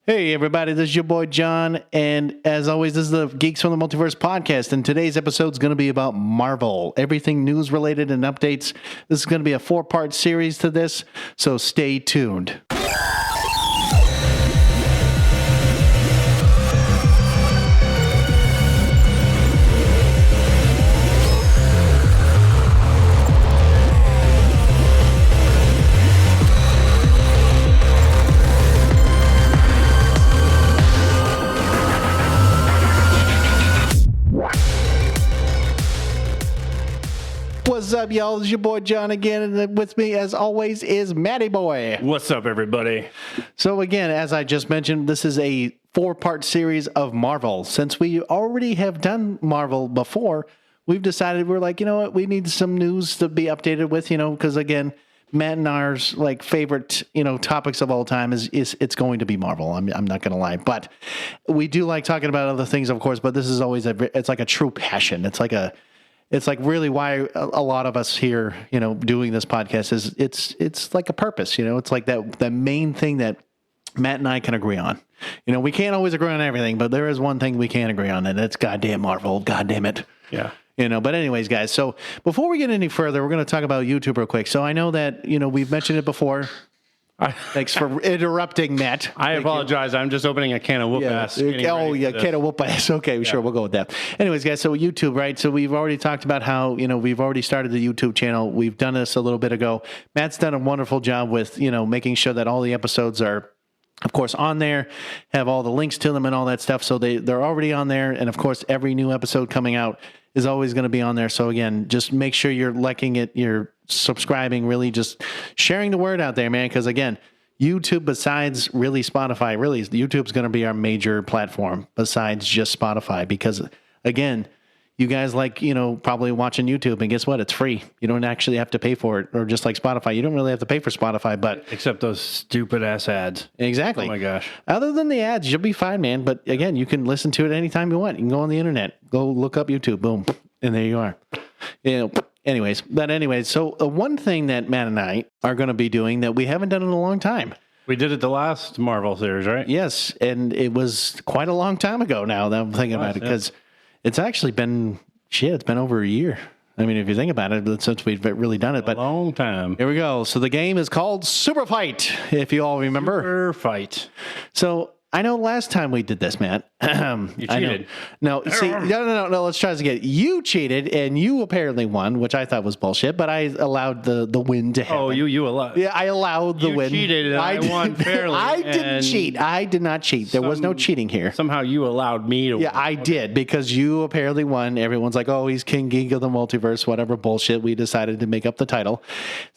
Hey, everybody, this is your boy John, and as always, this is the Geeks From The Multiverse podcast, and today's episode is going to be about Marvel, everything news-related and updates. This is going to be a 4-part series to this, so stay tuned. What's up, y'all? It's your boy John again, and with me, as always, is Matty Boy. What's up, everybody? So again, as I just mentioned, this is a 4-part series of Marvel. Since we already have done Marvel before, we've decided we're like, you know what, we need some news to be updated with, because again, Matt and ours favorite, topics of all time is it's going to be Marvel. I'm not going to lie, but we do like talking about other things, of course. But this is always it's like a true passion. It's like really why a lot of us here, doing this podcast is it's like a purpose, It's like that main thing that Matt and I can agree on. We can't always agree on everything, but there is one thing we can agree on, and it's goddamn Marvel. Goddamn it. Yeah. But anyways, guys, so before we get any further, we're going to talk about YouTube real quick. So I know that, we've mentioned it before. Thanks for interrupting, Matt. I apologize. I'm just opening a can of whoop ass. Can of whoop ass. Okay, sure, we'll go with that. Anyways, guys, so YouTube, right? So we've already talked about how, we've already started the YouTube channel. We've done this a little bit ago. Matt's done a wonderful job with, making sure that all the episodes are, of course, on there, have all the links to them and all that stuff. So they're already on there. And of course, every new episode coming out is always going to be on there. So again, just make sure you're liking it, you're subscribing, really just sharing the word out there, man. Because again, YouTube, besides really Spotify, really YouTube's going to be our major platform besides just Spotify. Because again, you guys probably watching YouTube, and guess what? It's free. You don't actually have to pay for it. Or just like Spotify, you don't really have to pay for Spotify, but except those stupid ass ads. Exactly. Oh my gosh. Other than the ads, you'll be fine, man. But again, you can listen to it anytime you want. You can go on the internet, go look up YouTube, boom, and there you are. Anyways, so one thing that Matt and I are going to be doing that we haven't done in a long time. We did it the last Marvel series, right? Yes, and it was quite a long time ago now that I'm thinking about it, because it's actually been, it's been over a year. I mean, if you think about it, since we've really done it. But a long time. Here we go. So the game is called Superfight, if you all remember. Superfight. So I know last time we did this, Matt. You cheated. No, let's try this again. You cheated, and you apparently won, which I thought was bullshit, but I allowed the win to happen. Oh, you allowed. Yeah, I allowed the win. You cheated, and I won fairly. I didn't cheat. I did not cheat. There was no cheating here. Somehow you allowed me to win. Yeah, I did, because you apparently won. Everyone's like, oh, he's King Geek of the Multiverse, whatever bullshit. We decided to make up the title.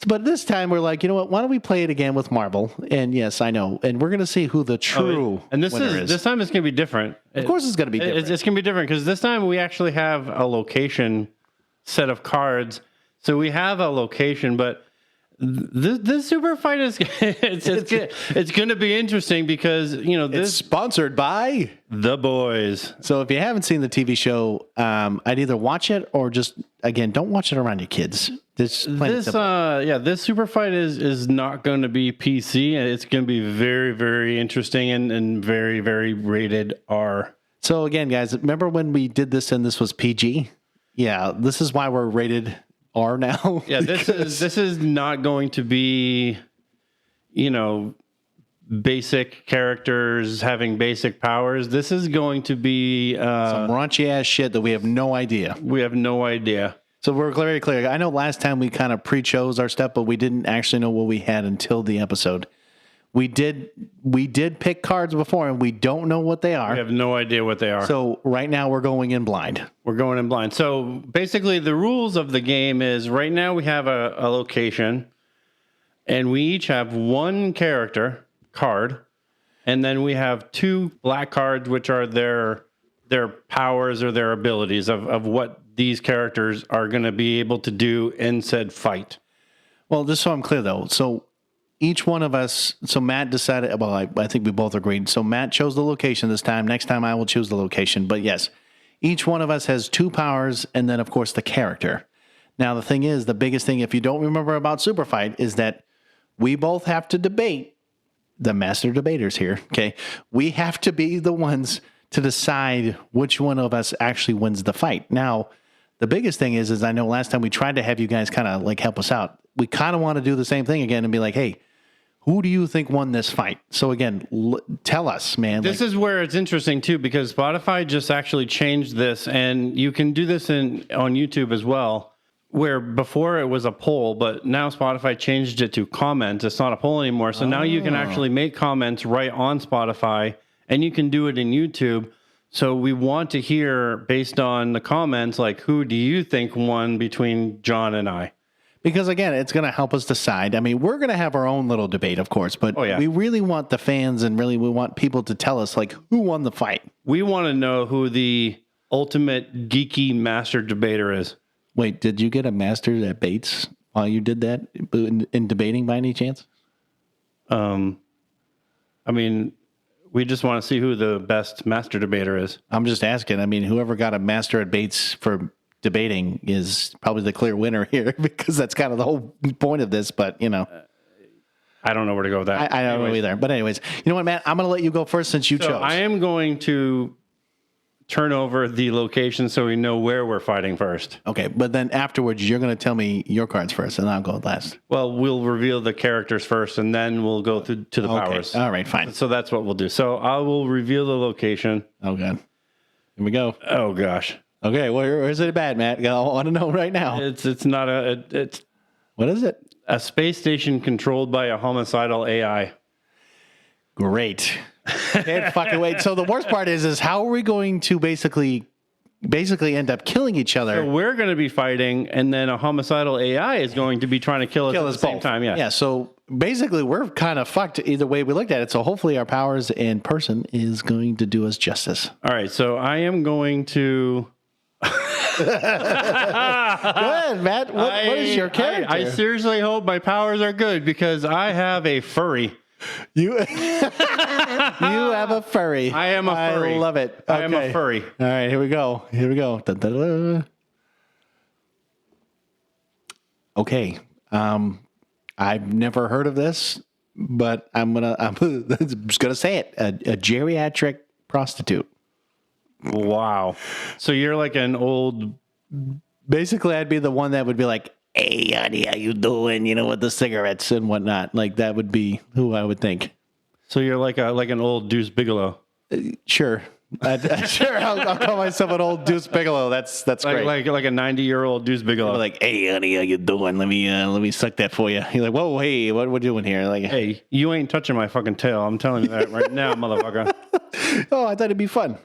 But this time, we're like, you know what? Why don't we play it again with Marvel? And yes, I know. And we're going to see who the true winner is. This time it's going to be different. Of course it's going to be different. It's going to be different because this time we actually have a location set of cards. So we have a location, but this super fight is it's going to be interesting because, it's sponsored by The Boys. So if you haven't seen the TV show, I'd either watch it or just, again, don't watch it around your kids. This super fight is not going to be PC, and it's going to be very, very interesting and very, very rated R. So again, guys, remember when we did this and this was PG? Yeah, this is why we're rated R now. Yeah, this is not going to be, basic characters having basic powers. This is going to be some raunchy ass shit that we have no idea. We have no idea. So we're very clear. I know last time we kind of pre-chose our stuff, but we didn't actually know what we had until the episode. We did pick cards before, and we don't know what they are. We have no idea what they are. So right now we're going in blind. So basically the rules of the game is right now we have a location, and we each have one character card, and then we have 2 black cards, which are their powers or their abilities of what these characters are going to be able to do in said fight. Well, just so I'm clear, though. So each one of us, so Matt decided, well, I think we both agreed. So Matt chose the location this time. Next time I will choose the location. But yes, each one of us has 2 powers and then, of course, the character. Now, the thing is, the biggest thing, if you don't remember about Superfight, is that we both have to debate the master debaters here. Okay. We have to be the ones to decide which one of us actually wins the fight. Now, the biggest thing is I know last time we tried to have you guys kind of like help us out. We kind of want to do the same thing again and be like, hey, who do you think won this fight? So again, tell us, man. This is where it's interesting too, because Spotify just actually changed this, and you can do this on YouTube as well, where before it was a poll, but now Spotify changed it to comments. It's not a poll anymore. So now you can actually make comments right on Spotify, and you can do it in YouTube. So we want to hear, based on the comments, like, who do you think won between John and I? Because again, it's going to help us decide. I mean, we're going to have our own little debate, of course, but we really want the fans and really we want people to tell us, like, who won the fight. We want to know who the ultimate geeky master debater is. Wait, did you get a master's at Bates while you did that in debating by any chance? I mean, we just want to see who the best master debater is. I'm just asking. I mean, whoever got a master at Bates for debating is probably the clear winner here because that's kind of the whole point of this. But, you know, I don't know where to go with that. I don't know either. But anyways, you know what, Matt? I'm going to let you go first since you chose. I am going to turn over the location so we know where we're fighting first. Okay, but then afterwards, you're going to tell me your cards first, and I'll go last. Well, we'll reveal the characters first, and then we'll go to the powers. All right, fine. So that's what we'll do. So I will reveal the location. Oh, God. Here we go. Oh, gosh. Okay, where is it bad, Matt? I want to know right now. It's not it's what is it? A space station controlled by a homicidal AI. Great. Can't fucking wait. So the worst part is how are we going to basically end up killing each other? So we're going to be fighting, and then a homicidal AI is going to be trying to kill us at the same time. Yeah. Yeah. So basically, we're kind of fucked either way we looked at it. So hopefully, our powers in person is going to do us justice. All right. So I am going to. Go ahead, Matt. What is your character? I seriously hope my powers are good because I have a furry. You have a furry. I am a furry. I love it. Okay. I am a furry. All right, here we go. Dun, dun, dun. Okay. I've never heard of this, but I'm just gonna say it. A geriatric prostitute. Wow. So you're like an old. Basically, I'd be the one that would be like, "Hey, honey, how you doing?" You know, with the cigarettes and whatnot. Like that would be who I would think. So you're like an old Deuce Bigelow. Sure. Sure. I'll call myself an old Deuce Bigelow. That's great. Like a 90-year-old Deuce Bigelow. Like, hey, honey, how you doing? Let me suck that for you. You're like, whoa, hey, what we're doing here? Like, hey, you ain't touching my fucking tail. I'm telling you that right now, motherfucker. Oh, I thought it'd be fun.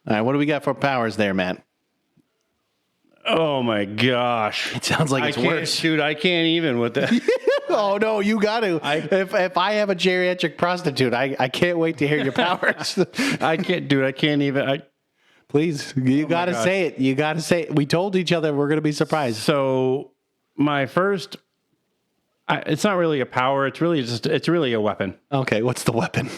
All right, what do we got for powers there, Matt? Oh my gosh! It sounds like it's worse, dude. I can't even with that. Oh no, you got to. If I have a geriatric prostitute, I can't wait to hear your powers. I can't, dude. I can't even. Please, you got to say it. You got to say it. We told each other we're going to be surprised. So my first, it's not really a power. It's really a weapon. Okay, what's the weapon?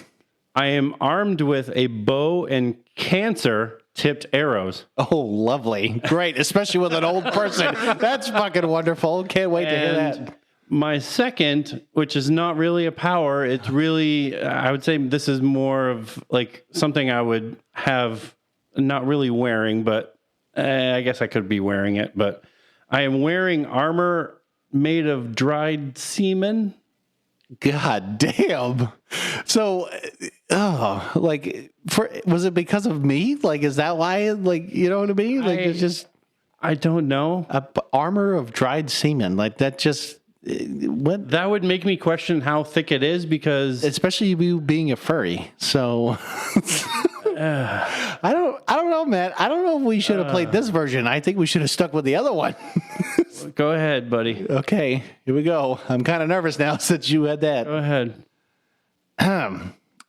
I am armed with a bow and cancer-tipped arrows. Oh, lovely. Great, especially with an old person. That's fucking wonderful. Can't wait to hear that. My second, which is not really a power, it's really, I would say this is more of like something I would have not really wearing, but I guess I could be wearing it. But I am wearing armor made of dried semen. God damn. So, was it because of me? Like, is that why? Like, you know what I mean? Like, it's just. I don't know. Armor of dried semen. Like, that just. What? That would make me question how thick it is because. Especially you being a furry. So. I don't know, man. I don't know if we should have played this version. I think we should have stuck with the other one. Go ahead, buddy. Okay, here we go. I'm kind of nervous now since you had that. Go ahead.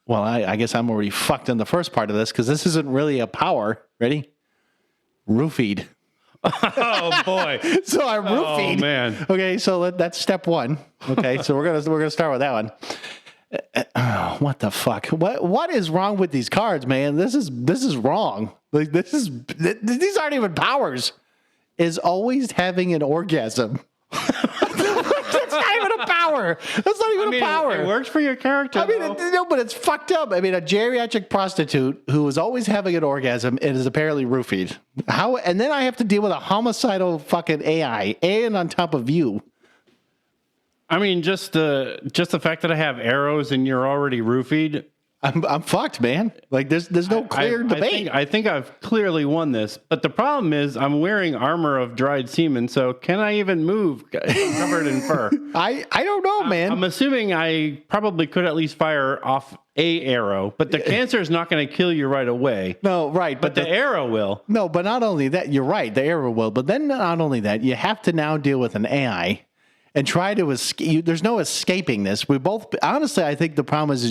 Well, I guess I'm already fucked in the first part of this because this isn't really a power. Ready? Roofied. Oh boy! So I'm roofied. Oh man. Okay, so that's step one. Okay, so we're gonna start with that one. What the fuck? What is wrong with these cards, man? This is wrong. Like these aren't even powers. Is always having an orgasm. That's That's not even a power. That's not even a power. It works for your character. I mean, no, but it's fucked up. I mean, a geriatric prostitute who is always having an orgasm and is apparently roofied. How? And then I have to deal with a homicidal fucking AI and on top of you. I mean, just the fact that I have arrows and you're already roofied. I'm fucked, man. Like there's no clear debate. I think I've clearly won this, but the problem is I'm wearing armor of dried semen, so can I even move covered in fur? I don't know, man. I'm assuming I probably could at least fire off a arrow, but the cancer is not going to kill you right away. No, right. But the arrow will. No, but not only that, you're right, the arrow will. But then not only that, you have to now deal with an AI and try to escape. There's no escaping this. We both, honestly, I think the problem is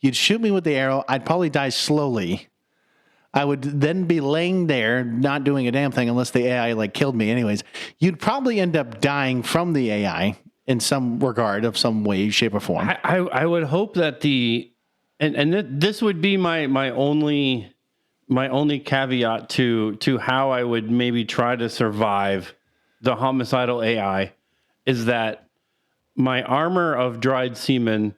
you'd shoot me with the arrow. I'd probably die slowly. I would then be laying there, not doing a damn thing unless the AI like killed me anyways. You'd probably end up dying from the AI in some regard of some way, shape, or form. I would hope that this would be my only caveat to how I would maybe try to survive the homicidal AI is that my armor of dried semen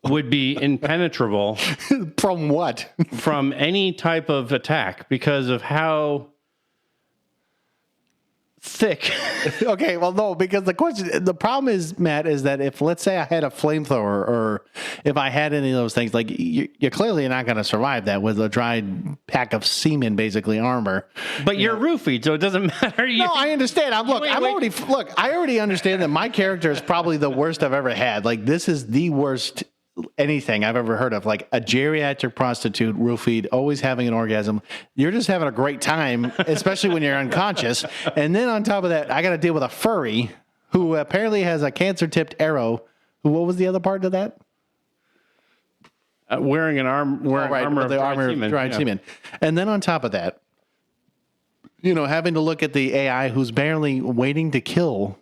would be impenetrable. From what? From any type of attack because of how thick. Okay, well, no, because the problem is, Matt, is that if, let's say I had a flamethrower or if I had any of those things, like you're clearly not going to survive that with a dried pack of semen, basically armor. But you're roofied, so it doesn't matter. No, I understand. I already understand that my character is probably the worst I've ever had. Like, this is the worst anything I've ever heard of. Like a geriatric prostitute, roofied, always having an orgasm. You're just having a great time, especially when you're unconscious. And then on top of that, I got to deal with a furry who apparently has a cancer-tipped arrow. What was the other part of that? Wearing armor of dried semen. And then on top of that, having to look at the AI who's barely waiting to kill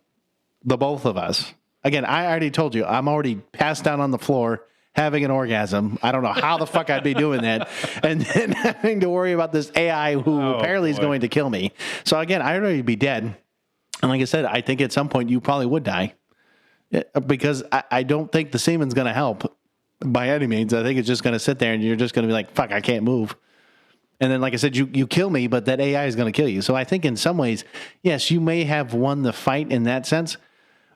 the both of us. Again, I already told you, I'm already passed out on the floor having an orgasm. I don't know how the fuck I'd be doing that. And then having to worry about this AI who apparently is going to kill me. So again, I'd already be dead. And like I said, I think at some point you probably would die. Because I don't think the semen's going to help by any means. I think it's just going to sit there and you're just going to be like, fuck, I can't move. And then, like I said, you kill me, but that AI is going to kill you. So I think in some ways, yes, you may have won the fight in that sense.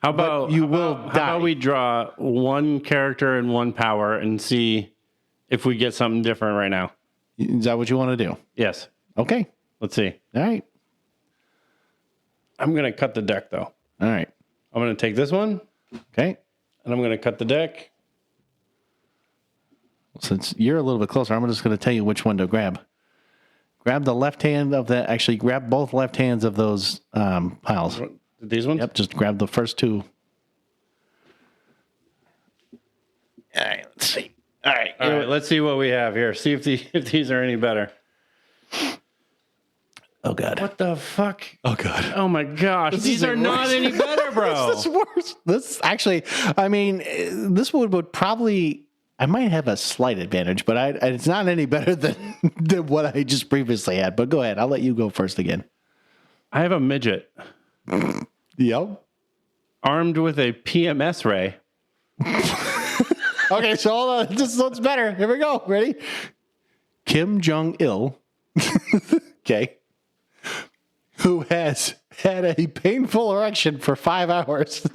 How about we draw one character and one power and see if we get something different right now? Is that what you want to do? Yes. Okay. Let's see. All right. I'm going to cut the deck, though. All right. I'm going to take this one. Okay. And I'm going to cut the deck. Since you're a little bit closer, I'm just going to tell you which one to grab. Grab the left hand of that. Actually, grab both left hands of those piles. These ones? Yep, just grab the first two. All right, let's see. All right, let's see what we have here. See if these are any better. Oh, God. What the fuck? Oh, God. Oh, my gosh. These are not any better, bro. This is worse. This actually, I mean, this would probably, I might have a slight advantage, but it's not any better than what I just previously had. But go ahead. I'll let you go first again. I have a midget. Yep. Armed with a PMS ray. Okay, so hold on. This looks better. Here we go. Ready? Kim Jong-il. Okay. Who has had a painful erection for 5 hours.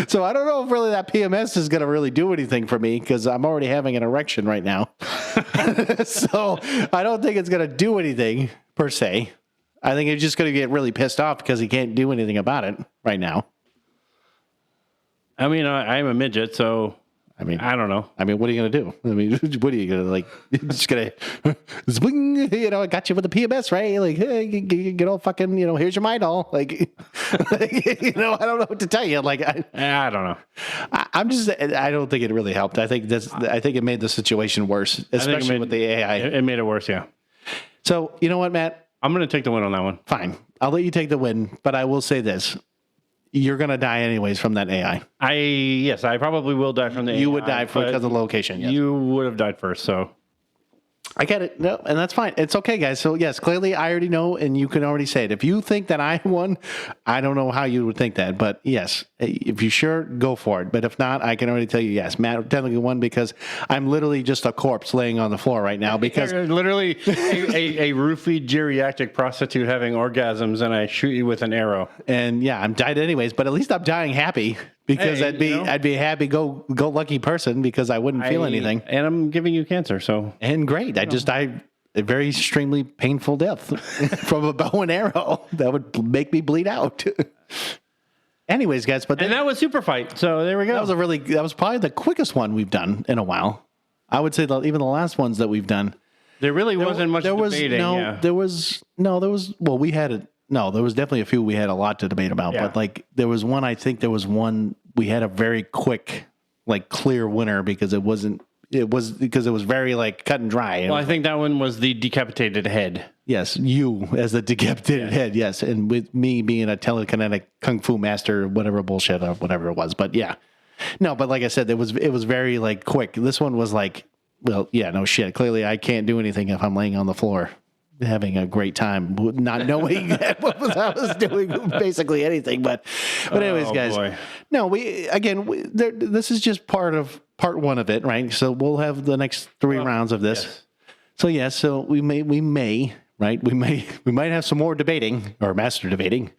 So I don't know if really that PMS is going to really do anything for me because I'm already having an erection right now. So I don't think it's going to do anything per se. I think he's just going to get really pissed off because he can't do anything about it right now. I mean, I'm a midget, so I don't know. I mean, what are you going to do? I mean, what are you going to like? You're just going to, I got you with the PMS, right? Like, hey, get all fucking, here's your Midol. Like, I don't know what to tell you. Like, I don't know. I don't think it really helped. I think it made the situation worse, especially with the AI. It made it worse, yeah. So, you know what, Matt? I'm going to take the win on that one. Fine. I'll let you take the win, but I will say this. You're going to die anyways from that AI. Yes, I probably will die from the AI. You would die because of the location. Yes. You would have died first, so. I get it. No, and that's fine. It's okay, guys. So yes, clearly I already know, and you can already say it. If you think that I won, I don't know how you would think that, but yes, if you're sure, go for it. But if not, I can already tell you, yes, Matt technically won because I'm literally just a corpse laying on the floor right now because You're literally a roofied geriatric prostitute having orgasms, and I shoot you with an arrow. and yeah, I'm died anyways. But at least I'm dying happy because Hey, I'd be a happy go lucky person because I wouldn't feel anything. And I'm giving you cancer, so. And great. I just died a very extremely painful death from a bow and arrow that would make me bleed out. Anyways, guys, but And that was Superfight, so there we go. that was probably the quickest one we've done in a while. I would say even the last ones that we've done. There really wasn't much debating. There was definitely a few we had a lot to debate about, Yeah. but like there was one, I think there was one we had a very quick, like clear winner because it was very like cut and dry. Well, I think that one was the decapitated head. Yes, you as the decapitated head. Yes, and with me being a telekinetic kung fu master, whatever bullshit or whatever it was. But yeah, no. But like I said, it was very like quick. This one was like, well, yeah, no shit. Clearly, I can't do anything if I'm laying on the floor having a great time, not knowing what I was doing basically anything. But anyways, guys, boy. no, this is just part one of it, right? So we'll have the next three rounds of this. Yes. So yeah, so we may right? We might have some more debating or master debating,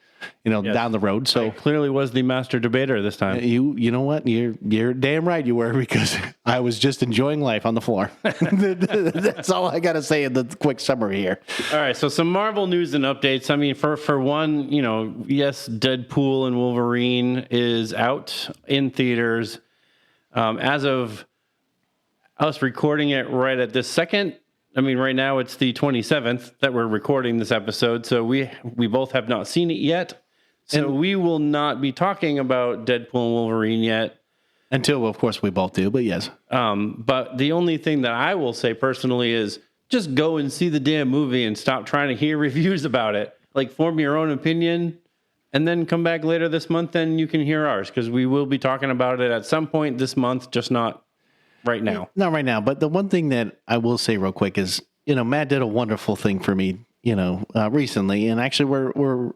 down the road. So I clearly was the master debater this time. you know what? You're damn right you were because I was just enjoying life on the floor. That's all I got to say in the quick summary here. All right, so some Marvel news and updates. I mean, for one, yes, Deadpool and Wolverine is out in theaters. As of us recording it right at this second, I mean, right now it's the 27th that we're recording this episode, so we both have not seen it yet. So we will not be talking about Deadpool and Wolverine yet. Until, of course, we both do, but yes. But the only thing that I will say personally is just go and see the damn movie and stop trying to hear reviews about it. Like, form your own opinion, and then come back later this month and you can hear ours, because we will be talking about it at some point this month, just not right now. Not right now, but the one thing that I will say real quick is, Matt did a wonderful thing for me, recently, and actually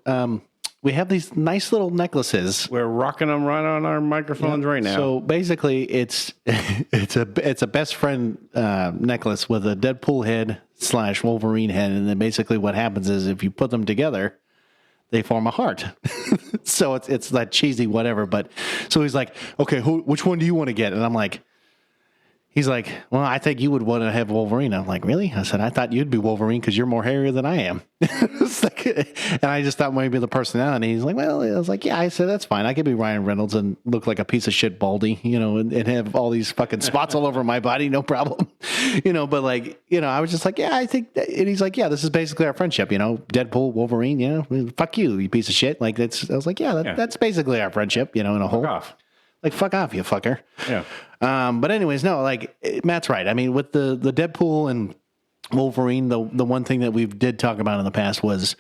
we have these nice little necklaces. We're rocking them right on our microphones right now. So basically, it's a best friend necklace with a Deadpool head / Wolverine head, and then basically what happens is if you put them together, they form a heart. So it's that cheesy whatever. But so he's like, okay, which one do you want to get? And I'm like. He's like, well, I think you would want to have Wolverine. I'm like, really? I said, I thought you'd be Wolverine because you're more hairier than I am. And I just thought maybe the personality. He's like, well, I was like, yeah. I said, that's fine. I could be Ryan Reynolds and look like a piece of shit baldy, and have all these fucking spots all over my body. No problem. But like, I was just like, yeah, I think that, and he's like, yeah, this is basically our friendship, Deadpool, Wolverine, fuck you piece of shit. Like I was like, yeah, that's basically our friendship, in a whole. Fuck off. Like, fuck off, you fucker. Yeah. But anyways, no, like Matt's right. I mean, with the Deadpool and Wolverine, the one thing that we did talk about in the past was,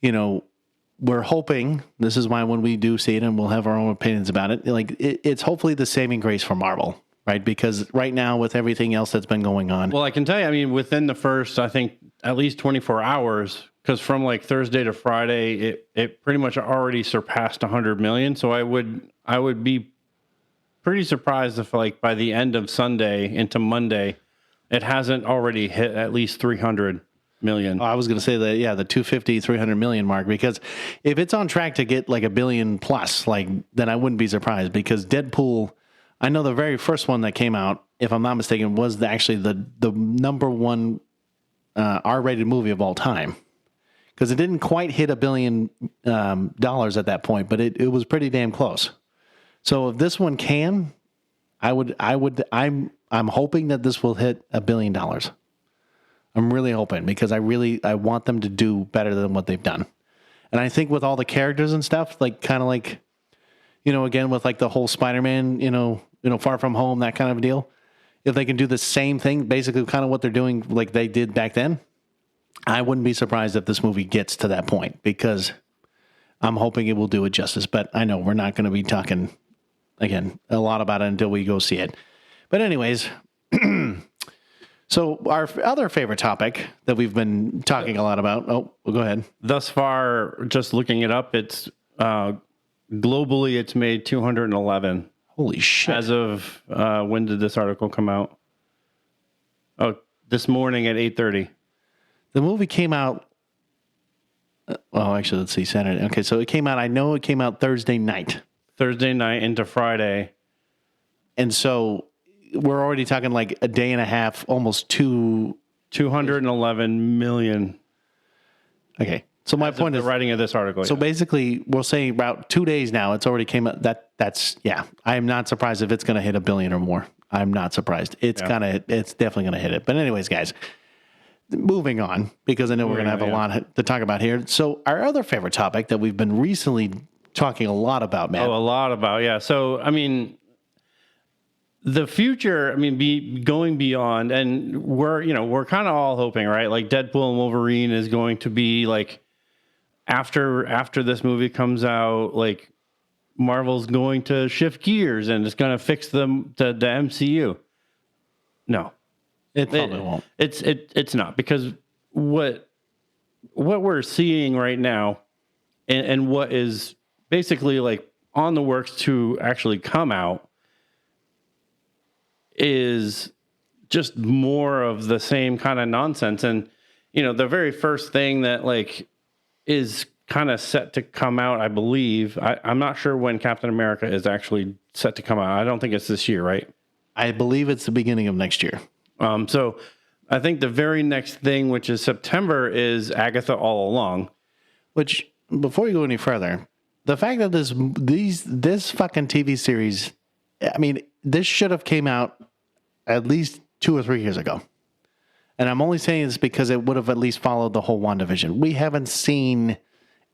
we're hoping, this is why when we do see it and we'll have our own opinions about it, like it's hopefully the saving grace for Marvel, right? Because right now with everything else that's been going on. Well, I can tell you, I mean, within the first, I think at least 24 hours, because from like Thursday to Friday, it pretty much already surpassed 100 million. So I would be pretty surprised if like by the end of Sunday into Monday, it hasn't already hit at least 300 million. I was going to say that, yeah, the 250, 300 million mark, because if it's on track to get like $1 billion plus, then I wouldn't be surprised, because Deadpool, I know the very first one that came out, if I'm not mistaken, was actually the number one R-rated movie of all time, because it didn't quite hit $1 billion at that point, but it was pretty damn close. So if this one can, I'm hoping that this will hit $1 billion. I'm really hoping, because I want them to do better than what they've done. And I think with all the characters and stuff, like kind of like, again with like the whole Spider-Man, Far From Home, that kind of deal. If they can do the same thing, basically kind of what they're doing like they did back then, I wouldn't be surprised if this movie gets to that point, because I'm hoping it will do it justice. But I know we're not going to be talking again a lot about it until we go see it. But anyways, so So our other favorite topic that we've been talking a lot about. Oh, well, go ahead. Thus far, just looking it up, it's globally it's made 211. Holy shit! As of when did this article come out? Oh, this morning at 8:30. The movie came out. Oh, actually, let's see. Saturday. Okay, so it came out. I know it came out Thursday night. Thursday night into Friday. And so we're already talking like a day and a half, almost 211 million. Okay. So my point is the writing of this article. So basically, we'll say about 2 days now, it's already came out. That's I am not surprised if it's going to hit $1 billion or more. I'm not surprised. It's definitely going to hit it. But anyways, guys, moving on, because I know we're going to have a lot to talk about here. So our other favorite topic that we've been recently talking a lot about, man. Oh, a lot about, yeah. So, I mean, the future, I mean, going beyond, and we're kind of all hoping, right? Like Deadpool and Wolverine is going to be like, after this movie comes out, like Marvel's going to shift gears and it's going to fix the MCU. No. It probably won't. It's not, because what we're seeing right now and what is basically like on the works to actually come out is just more of the same kind of nonsense. And, the very first thing that like is kind of set to come out, I believe, I'm not sure when Captain America is actually set to come out. I don't think it's this year, right? I believe it's the beginning of next year. So I think the very next thing, which is September, is Agatha All Along. Which, before you go any further, the fact that this fucking TV series, I mean, this should have came out at least 2 or 3 years ago. And I'm only saying this because it would have at least followed the whole WandaVision. We haven't seen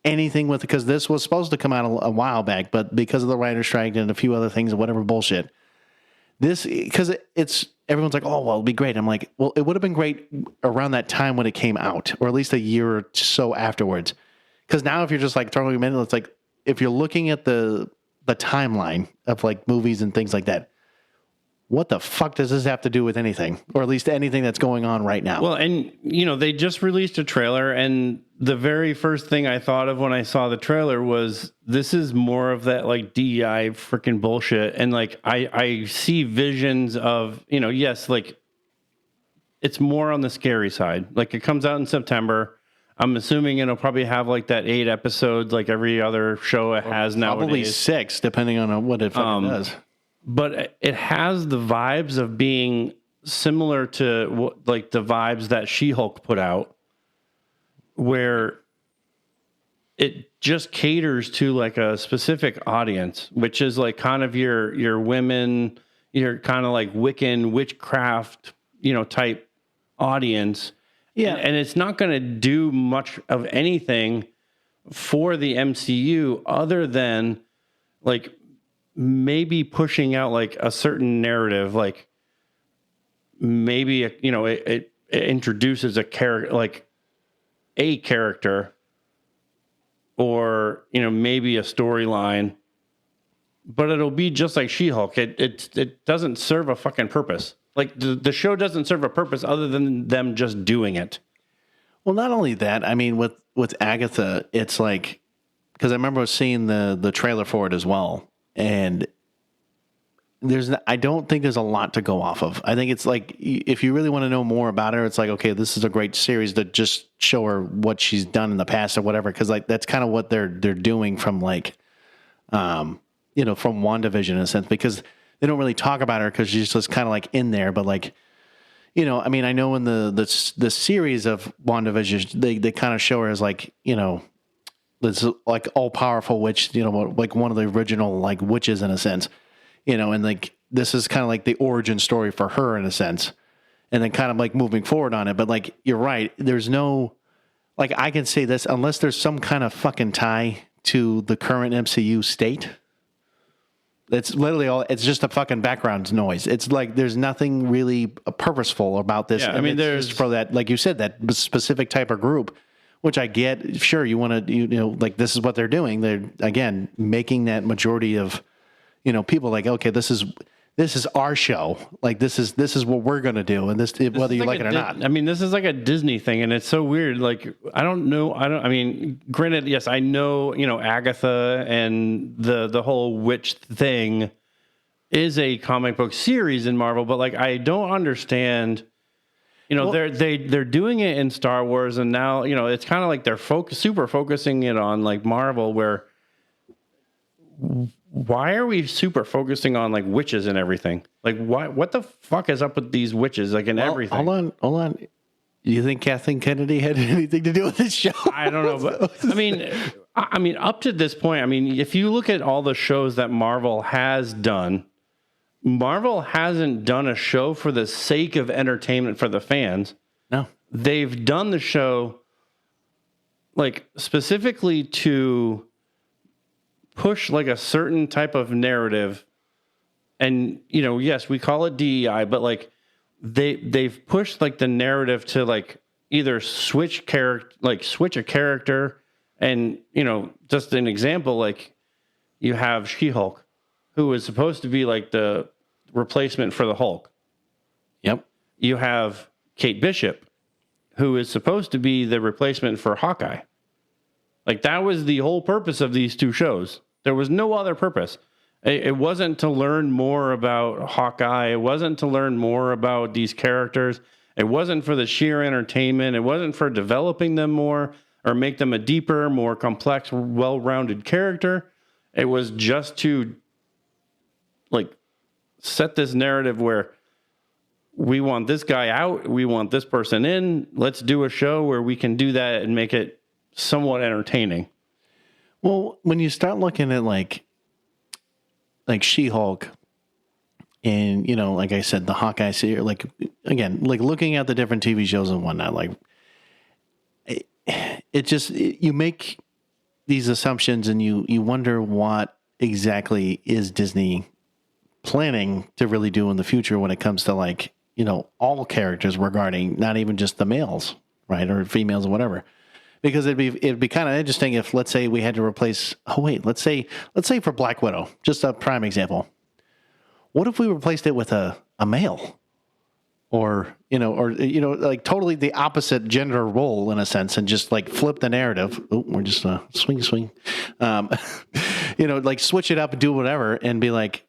anything with it, because this was supposed to come out a while back, but because of the writer's strike and a few other things and whatever bullshit, because it's everyone's like, oh, well, it'll be great. I'm like, well, it would have been great around that time when it came out, or at least a year or so afterwards. Because now if you're just like throwing them in, it's like, if you're looking at the timeline of like movies and things like that, what the fuck does this have to do with anything, or at least anything that's going on right now? Well, and they just released a trailer, and the very first thing I thought of when I saw the trailer was, this is more of that like DEI freaking bullshit. And like, I see visions of, yes, like it's more on the scary side. Like, it comes out in September. I'm assuming it'll probably have like that 8 episodes, like every other show it has nowadays. Probably 6, depending on what it fucking does. But it has the vibes of being similar to like the vibes that She-Hulk put out, where it just caters to like a specific audience, which is like kind of your women, your kind of like Wiccan witchcraft, type audience. Yeah. And it's not going to do much of anything for the MCU other than like maybe pushing out like a certain narrative, like maybe it introduces a character, like a character, or maybe a storyline, but it'll be just like She-Hulk. It doesn't serve a fucking purpose. Like the show doesn't serve a purpose other than them just doing it. Well, not only that, I mean, with Agatha, it's like, because I remember seeing the trailer for it as well. And I don't think there's a lot to go off of. I think it's like, if you really want to know more about her, it's like, okay, this is a great series to just show her what she's done in the past or whatever. Cause like, that's kind of what they're doing from like, from WandaVision in a sense, because they don't really talk about her because she's just kind of like in there. But like, I mean, I know in the series of WandaVision, they kind of show her as like, this like all powerful witch, like one of the original like witches in a sense, and like this is kind of like the origin story for her in a sense, and then kind of like moving forward on it. But like, you're right, there's no, like, I can say this, unless there's some kind of fucking tie to the current MCU state, it's literally it's just a fucking background noise. It's like, there's nothing really purposeful about this. Yeah, I mean, there's just for that, like you said, that specific type of group. Which I get, sure, you want to, like, this is what they're doing. They're, again, making that majority of, people like, okay, this is this is our show. Like this is what we're going to do. And this whether you like it or not. I mean, this is like a Disney thing, and it's so weird. Like, I mean, granted, yes, I know, Agatha and the whole witch thing is a comic book series in Marvel, but like, I don't understand. They're doing it in Star Wars, and now it's kind of like they're super focusing it on like Marvel. Where why are we super focusing on like witches and everything? Like, what the fuck is up with these witches? Like, in everything. Hold on. You think Kathleen Kennedy had anything to do with this show? I don't know, but I mean, up to this point, I mean, if you look at all the shows that Marvel has done. Marvel hasn't done a show for the sake of entertainment for the fans. No. They've done the show like specifically to push like a certain type of narrative. And, yes, we call it DEI, but like they've pushed like the narrative to like either switch a character. And, just an example, like you have She-Hulk, who was supposed to be like the replacement for the Hulk. Yep. You have Kate Bishop, who is supposed to be the replacement for Hawkeye. Like, that was the whole purpose of these two shows. There was no other purpose. It wasn't to learn more about Hawkeye. It wasn't to learn more about these characters. It wasn't for the sheer entertainment. It wasn't for developing them more or make them a deeper, more complex, well-rounded character. It was just to like set this narrative where we want this guy out, we want this person in. Let's do a show where we can do that and make it somewhat entertaining. Well, when you start looking at like She-Hulk and, like I said, the Hawkeye series, like, again, like looking at the different TV shows and whatnot, like you make these assumptions and you wonder what exactly is Disney planning to really do in the future when it comes to like, all characters regarding not even just the males, right? Or females or whatever. Because it'd be kind of interesting if, let's say, we had to replace, let's say for Black Widow, just a prime example. What if we replaced it with a male? Or like totally the opposite gender role in a sense, and just like flip the narrative. Oh, we're just swing. Like switch it up and do whatever and be like,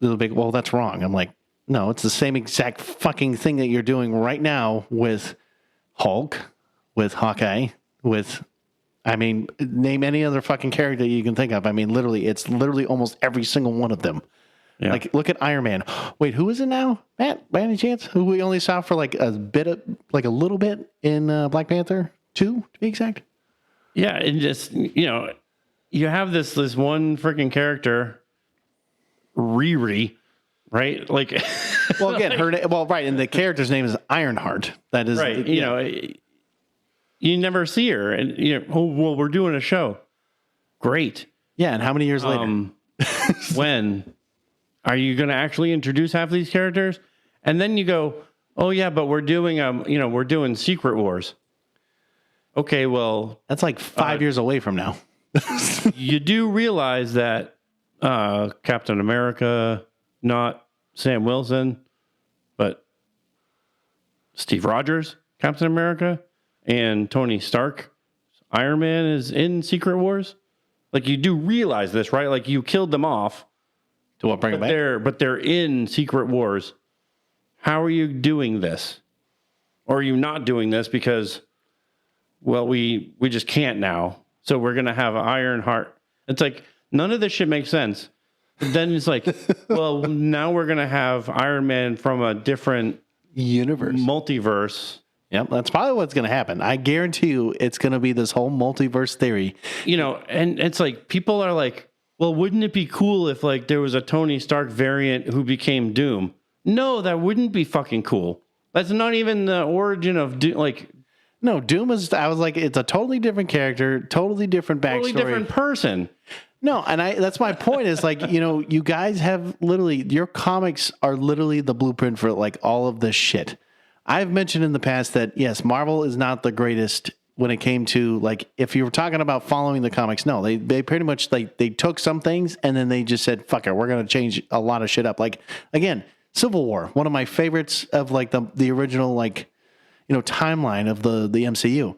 well, that's wrong. I'm like, no, it's the same exact fucking thing that you're doing right now with Hulk, with Hawkeye, name any other fucking character you can think of. I mean, it's literally almost every single one of them. Yeah. Like, look at Iron Man. Wait, who is it now? Matt, by any chance? Who we only saw for like a little bit in Black Panther 2, to be exact? Yeah, and just, you have this one freaking character, Riri, right? Like, well, again, right, and the character's name is Ironheart. That is right. You never see her, and we're doing a show. Great. Yeah, and how many years later? When are you going to actually introduce half of these characters? And then you go, oh yeah, but we're doing we're doing Secret Wars. Okay, well, that's like 5 years away from now. You do realize that Captain America, not Sam Wilson, but Steve Rogers, Captain America, and Tony Stark, Iron Man, is in Secret Wars. Like, you do realize this, right? Like, you killed them off. To what, bring it back? But they're in Secret Wars. How are you doing this? Or are you not doing this because, well, we just can't now. So we're going to have Ironheart. It's like, none of this shit makes sense. But then it's like, well, now we're going to have Iron Man from a different universe, multiverse. Yep, that's probably what's going to happen. I guarantee you it's going to be this whole multiverse theory. And it's like, people are like, well, wouldn't it be cool if like there was a Tony Stark variant who became Doom? No, that wouldn't be fucking cool. That's not even the origin of Doom. Like, no, Doom is, I was like, it's a totally different character, totally different backstory. Totally different person. No, and that's my point is like, you guys have literally, your comics are literally the blueprint for like all of this shit. I've mentioned in the past that, yes, Marvel is not the greatest when it came to like, if you were talking about following the comics, no, they pretty much like they took some things and then they just said, fuck it, we're going to change a lot of shit up. Like, again, Civil War, one of my favorites of like the original, like, timeline of the MCU.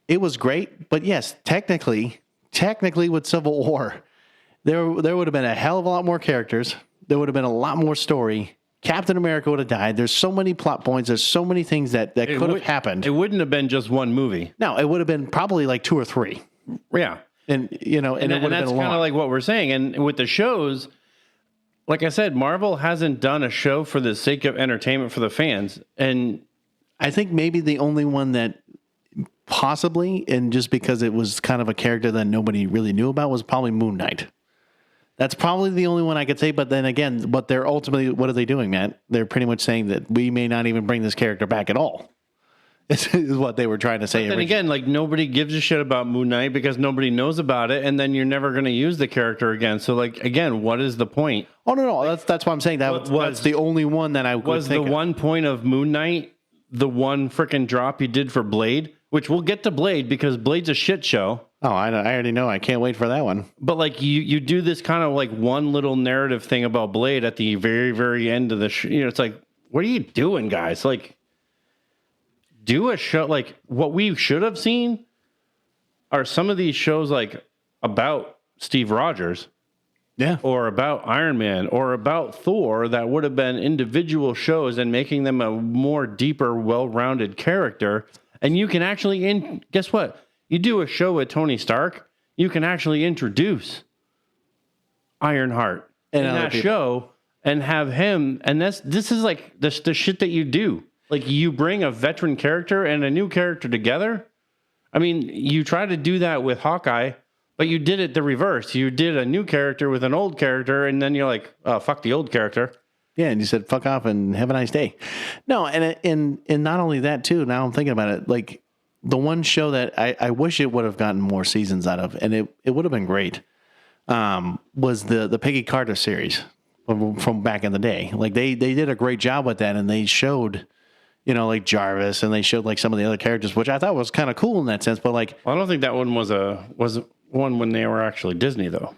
It was great, but yes, technically with Civil War, there would have been a hell of a lot more characters. There would have been a lot more story. Captain America would have died. There's so many plot points. There's so many things that could have happened. It wouldn't have been just one movie. No, it would have been probably like 2 or 3. Yeah. And it would have been that's kind of like what we're saying. And with the shows, like I said, Marvel hasn't done a show for the sake of entertainment for the fans. And I think maybe the only one that possibly, and just because it was kind of a character that nobody really knew about, was probably Moon Knight. That's probably the only one I could say. But then again, what are they doing, Matt? They're pretty much saying that we may not even bring this character back at all. This is what they were trying to say. But then again, like nobody gives a shit about Moon Knight because nobody knows about it, and then you're never going to use the character again. So, like, again, what is the point? Oh no, that's what I'm saying. That's the only one that I was the one point of Moon Knight. The one freaking drop he did for Blade, which we'll get to Blade because Blade's a shit show. Oh, I already know. I can't wait for that one. But like you do this kind of like one little narrative thing about Blade at the very, very end of the it's like, what are you doing, guys? Like, do a show. Like, what we should have seen are some of these shows like about Steve Rogers. Yeah. Or about Iron Man or about Thor that would have been individual shows and making them a more deeper, well-rounded character. And you can actually, guess what? You do a show with Tony Stark, you can actually introduce Ironheart in that show and have him. And this is like the shit that you do. Like, you bring a veteran character and a new character together. I mean, you try to do that with Hawkeye, but you did it the reverse. You did a new character with an old character, and then you're like, oh, fuck the old character. Yeah, and you said, fuck off and have a nice day. No, and not only that, too, now I'm thinking about it, like, the one show that I wish it would have gotten more seasons out of, and it would have been great, was the Peggy Carter series from back in the day. Like, they did a great job with that, and they showed, like Jarvis, and they showed, like, some of the other characters, which I thought was kind of cool in that sense, but, like... Well, I don't think that one was one when they were actually Disney, though.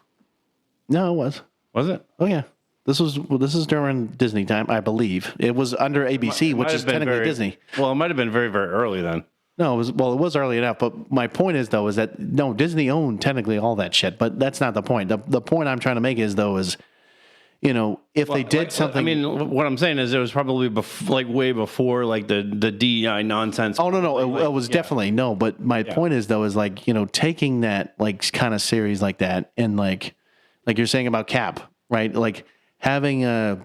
No, it was. Was it? Oh, yeah. This is during Disney time, I believe. It was under ABC, which is technically Disney. Well, it might have been very, very early then. No, it was early enough. But my point is, though, is that, no, Disney owned technically all that shit. But that's not the point. The point I'm trying to make is, though, is, if they did something... I mean, what I'm saying is it was probably way before, like, the DEI nonsense. Oh, no. It was definitely, no. But my point is, though, is, like, taking that, like, kind of series like that and, like you're saying about Cap, right? Like, having a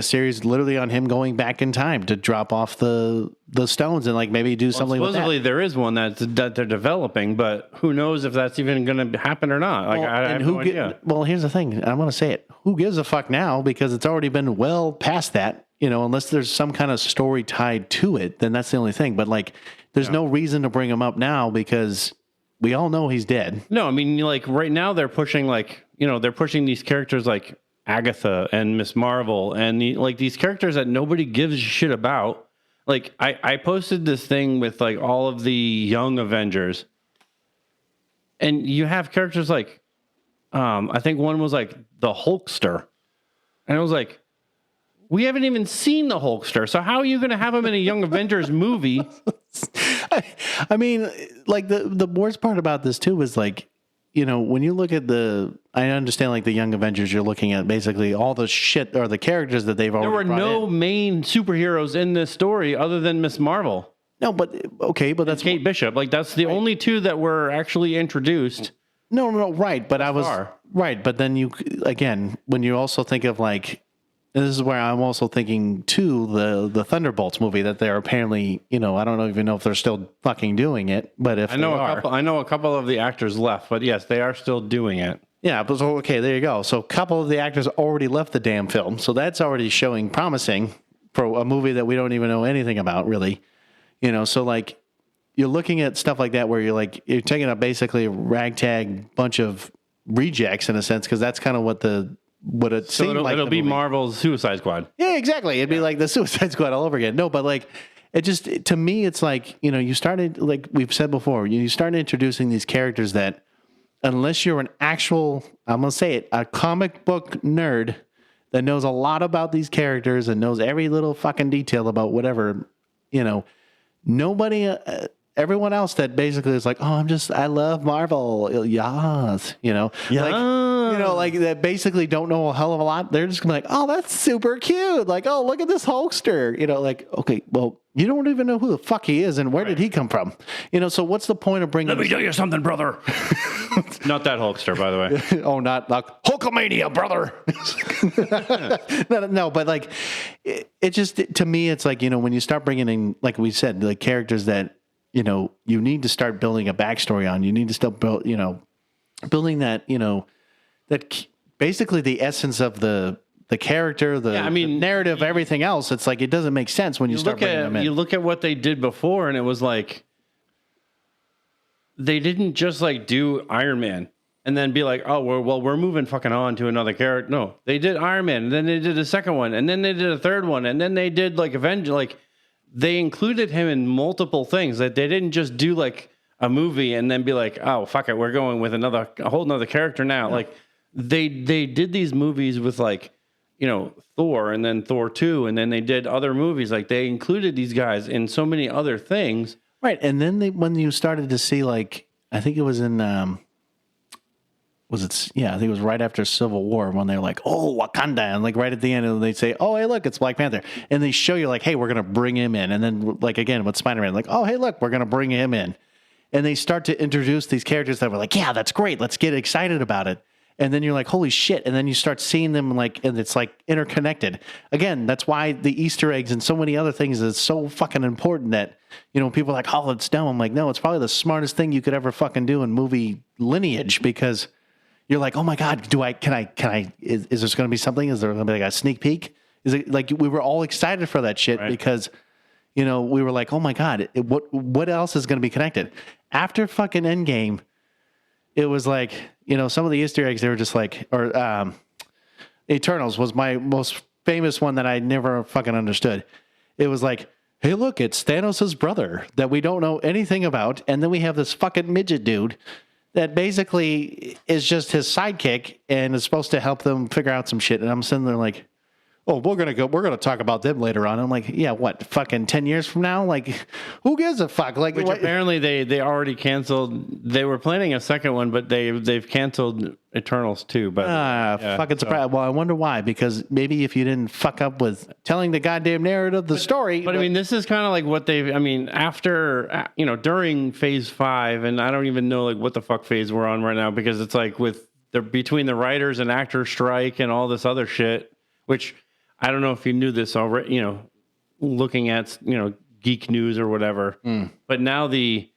series literally on him going back in time to drop off the stones and, like, maybe do something with that. Supposedly there is one that they're developing, but who knows if that's even going to happen or not. Like, I have no idea. Well, here's the thing. I'm going to say it. Who gives a fuck now? Because it's already been well past that, unless there's some kind of story tied to it, then that's the only thing. But, like, there's no reason to bring him up now because we all know he's dead. No, I mean, like, right now they're pushing, like, they're pushing these characters like Agatha and Miss Marvel and these characters that nobody gives a shit about. Like, I posted this thing with, like, all of the young Avengers, and you have characters like, I think one was like the Hulkster, and I was like, we haven't even seen the Hulkster, so how are you going to have him in a Young Avengers movie? I mean, like, the worst part about this too is, like, when you look at I understand, like, the Young Avengers, you're looking at basically all the shit or the characters that they've already There were no main superheroes in this story other than Miss Marvel. No, but okay, but that's Kate Bishop. Like, that's the only two that were actually introduced. No, right. But right. But then again, when you also think of, like, this is where I'm also thinking too, the Thunderbolts movie that they're apparently, I don't even know if they're still fucking doing it, but if I know a couple of the actors left, but yes, they are still doing it. Yeah, but so, okay, there you go. So a couple of the actors already left the damn film, so that's already showing promising for a movie that we don't even know anything about, really. So, like, you're looking at stuff like that where you're taking a basically a ragtag bunch of rejects in a sense, because that's kind of what it seemed like. It'll be Marvel's Suicide Squad. Yeah, exactly. It'd be like the Suicide Squad all over again. No, but, like, it just, to me, it's like, you started, like we've said before, you started introducing these characters that, unless you're an actual, I'm going to say it, a comic book nerd that knows a lot about these characters and knows every little fucking detail about whatever, nobody, everyone else that basically is like, oh, I love Marvel. Yes. Like that basically don't know a hell of a lot. They're just gonna be like, oh, that's super cute. Like, oh, look at this Hulkster. Like, okay, well, you don't even know who the fuck he is and where did he come from? So what's the point of bringing? Let me tell you something, brother. Not that Hulkster, by the way. Oh, not like Hulkamania, brother. No, but like, it just, to me, it's like, when you start bringing in, like we said, like characters that, you need to start building a backstory on. You need to start building that, that basically the essence of the character, the narrative, everything else. It's like, it doesn't make sense when you start bringing them in. You look at what they did before, and it was like, they didn't just like do Iron Man and then be like, oh, we're moving fucking on to another character. No, they did Iron Man, and then they did a second one, and then they did a third one, and then they did like Avenger. Like, they included him in multiple things. That they didn't just do like a movie and then be like, oh, fuck it, we're going with a whole nother character now. Yeah. Like, they did these movies with like, Thor, and then Thor 2, and then they did other movies. Like, they included these guys in so many other things. Right. And then when you started to see, like, I think it was in, I think it was right after Civil War when they're like, oh, Wakanda. And like right at the end, they say, oh, hey, look, it's Black Panther. And they show you like, hey, we're going to bring him in. And then like, again, with Spider-Man, like, oh, hey, look, we're going to bring him in. And they start to introduce these characters that were like, yeah, that's great. Let's get excited about it. And then you're like, holy shit. And then you start seeing them like, and it's like interconnected. Again, that's why the Easter eggs and so many other things is so fucking important that, people are like, oh, it's dumb. I'm like, no, it's probably the smartest thing you could ever fucking do in movie lineage, because you're like, oh my God, is there going to be something? Is there going to be like a sneak peek? Is it like, we were all excited for that shit, right? Because, we were like, oh my God, what else is going to be connected? After fucking Endgame, it was like, some of the Easter eggs, they were just like, or Eternals was my most famous one that I never fucking understood. It was like, hey, look, it's Thanos' brother that we don't know anything about. And then we have this fucking midget dude that basically is just his sidekick and is supposed to help them figure out some shit. And I'm sitting there like, oh, we're going to talk about them later on. I'm like, yeah, what, fucking 10 years from now? Like, who gives a fuck? Like, which apparently they already canceled. They were planning a second one, but they've canceled Eternals too. But fucking surprised. Well, I wonder why, because maybe if you didn't fuck up with telling the goddamn narrative, the story. But I mean, this is kind of like what after, during phase 5, and I don't even know like what the fuck phase we're on right now, because it's like between the writers and actors strike and all this other shit, which I don't know if you knew this already, looking at, Geek News or whatever. But now the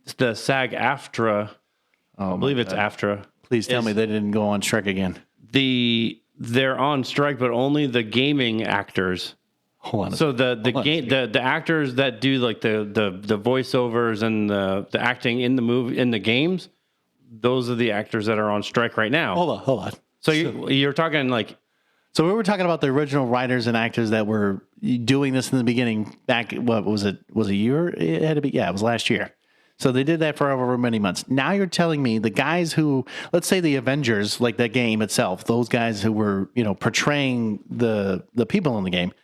SAG-AFTRA, I believe it's AFTRA. Please tell me they didn't go on strike again. They're on strike, but only the gaming actors. Hold on. So the actors that do like the voiceovers and the acting in the movie, in the games, those are the actors that are on strike right now. Hold on. So you're talking like. So we were talking about the original writers and actors that were doing this in the beginning back, what was it? Was a year? It had to be, it was last year. So they did that for over many months. Now you're telling me the guys who, let's say the Avengers, like that game itself, those guys who were, portraying the people in the game,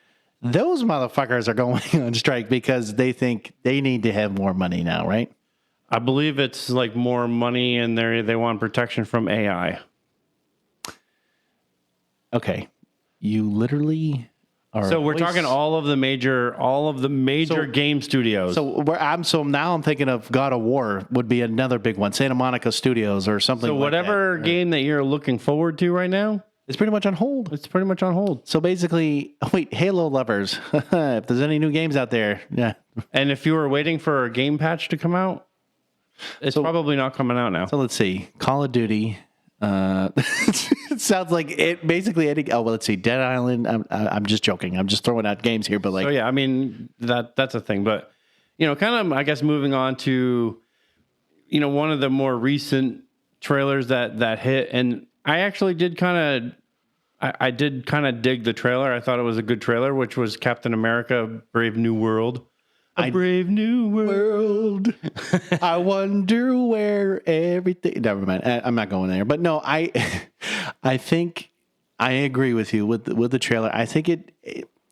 those motherfuckers are going on strike because they think they need to have more money now, right? I believe it's like more money and they want protection from AI. Okay. You literally are. So we're talking all of the major game studios. So now I'm thinking of God of War would be another big one, Santa Monica Studios or something. So whatever like that. Game that you're looking forward to right now, it's pretty much on hold. It's pretty much on hold. So basically, wait, Halo lovers, if there's any new games out there, yeah. And if you were waiting for a game patch to come out, it's probably not coming out now. So let's see, Call of Duty. It sounds like it basically. Let's see, Dead Island. I'm just joking. I'm just throwing out games here, but like, so yeah, I mean that's a thing. But kind of, I guess moving on to, one of the more recent trailers that hit, and I actually did kind of I did kind of dig the trailer. I thought it was a good trailer, which was Captain America: Brave New World. Brave New World. I wonder where everything. Never mind. I'm not going there. But no, I think I agree with you with the trailer. I think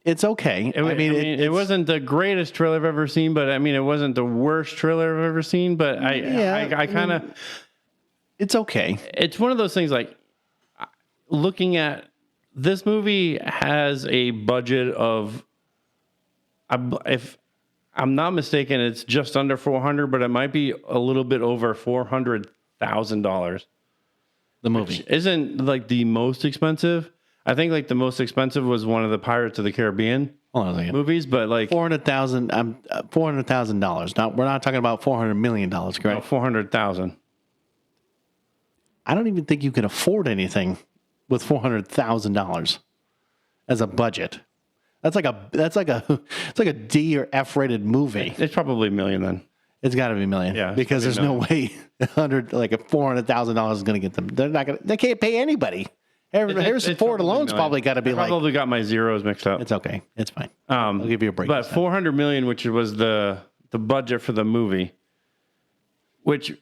it's okay. It wasn't the greatest trailer I've ever seen, but I mean, it wasn't the worst trailer I've ever seen. But I kind of, it's okay. It's one of those things. Like looking at this movie has a budget of, if I'm not mistaken, it's just under 400, but it might be a little bit over $400,000. The movie isn't like the most expensive. I think like the most expensive was one of the Pirates of the Caribbean movies, but like $400,000. $400,000. We're not talking about $400 million, correct? No, 400,000. I don't even think you can afford anything with $400,000 as a budget. It's like a D or F rated movie. It's probably $1 million then. It's got to be $1 million. Yeah, because there's no way $400,000 is going to get them. They can't pay anybody. Harrison Ford alone's probably got to be like. Probably got my zeros mixed up. It's okay. It's fine. I'll give you a break. But $400 million, which was the budget for the movie, which,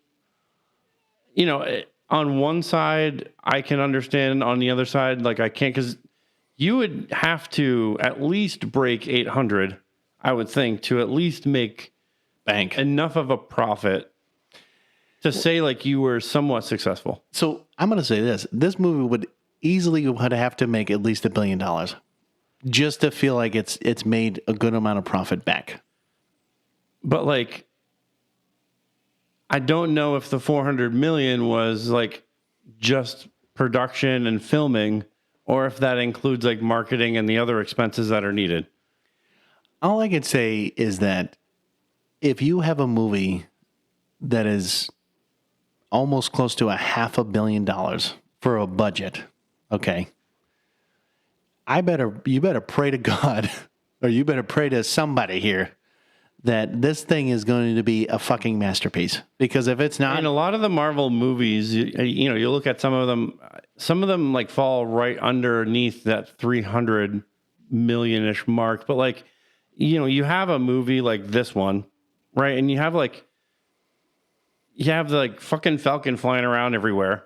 you know, on one side I can understand. On the other side, like I can't, because you would have to at least break 800, I would think, to at least make bank enough of a profit to say like you were somewhat successful. So I'm going to say this movie would have to make at least $1 billion just to feel like it's made a good amount of profit back. But like, I don't know if the 400 million was like just production and filming, or if that includes like marketing and the other expenses that are needed. All I can say is that if you have a movie that is almost close to $500 million for a budget, okay, you better pray to God, or you better pray to somebody here that this thing is going to be a fucking masterpiece. Because if it's not, in a lot of the Marvel movies, you know, you look at some of them like fall right underneath that 300 million-ish mark. But like, you know, you have a movie like this one, right? And you have the fucking Falcon flying around everywhere.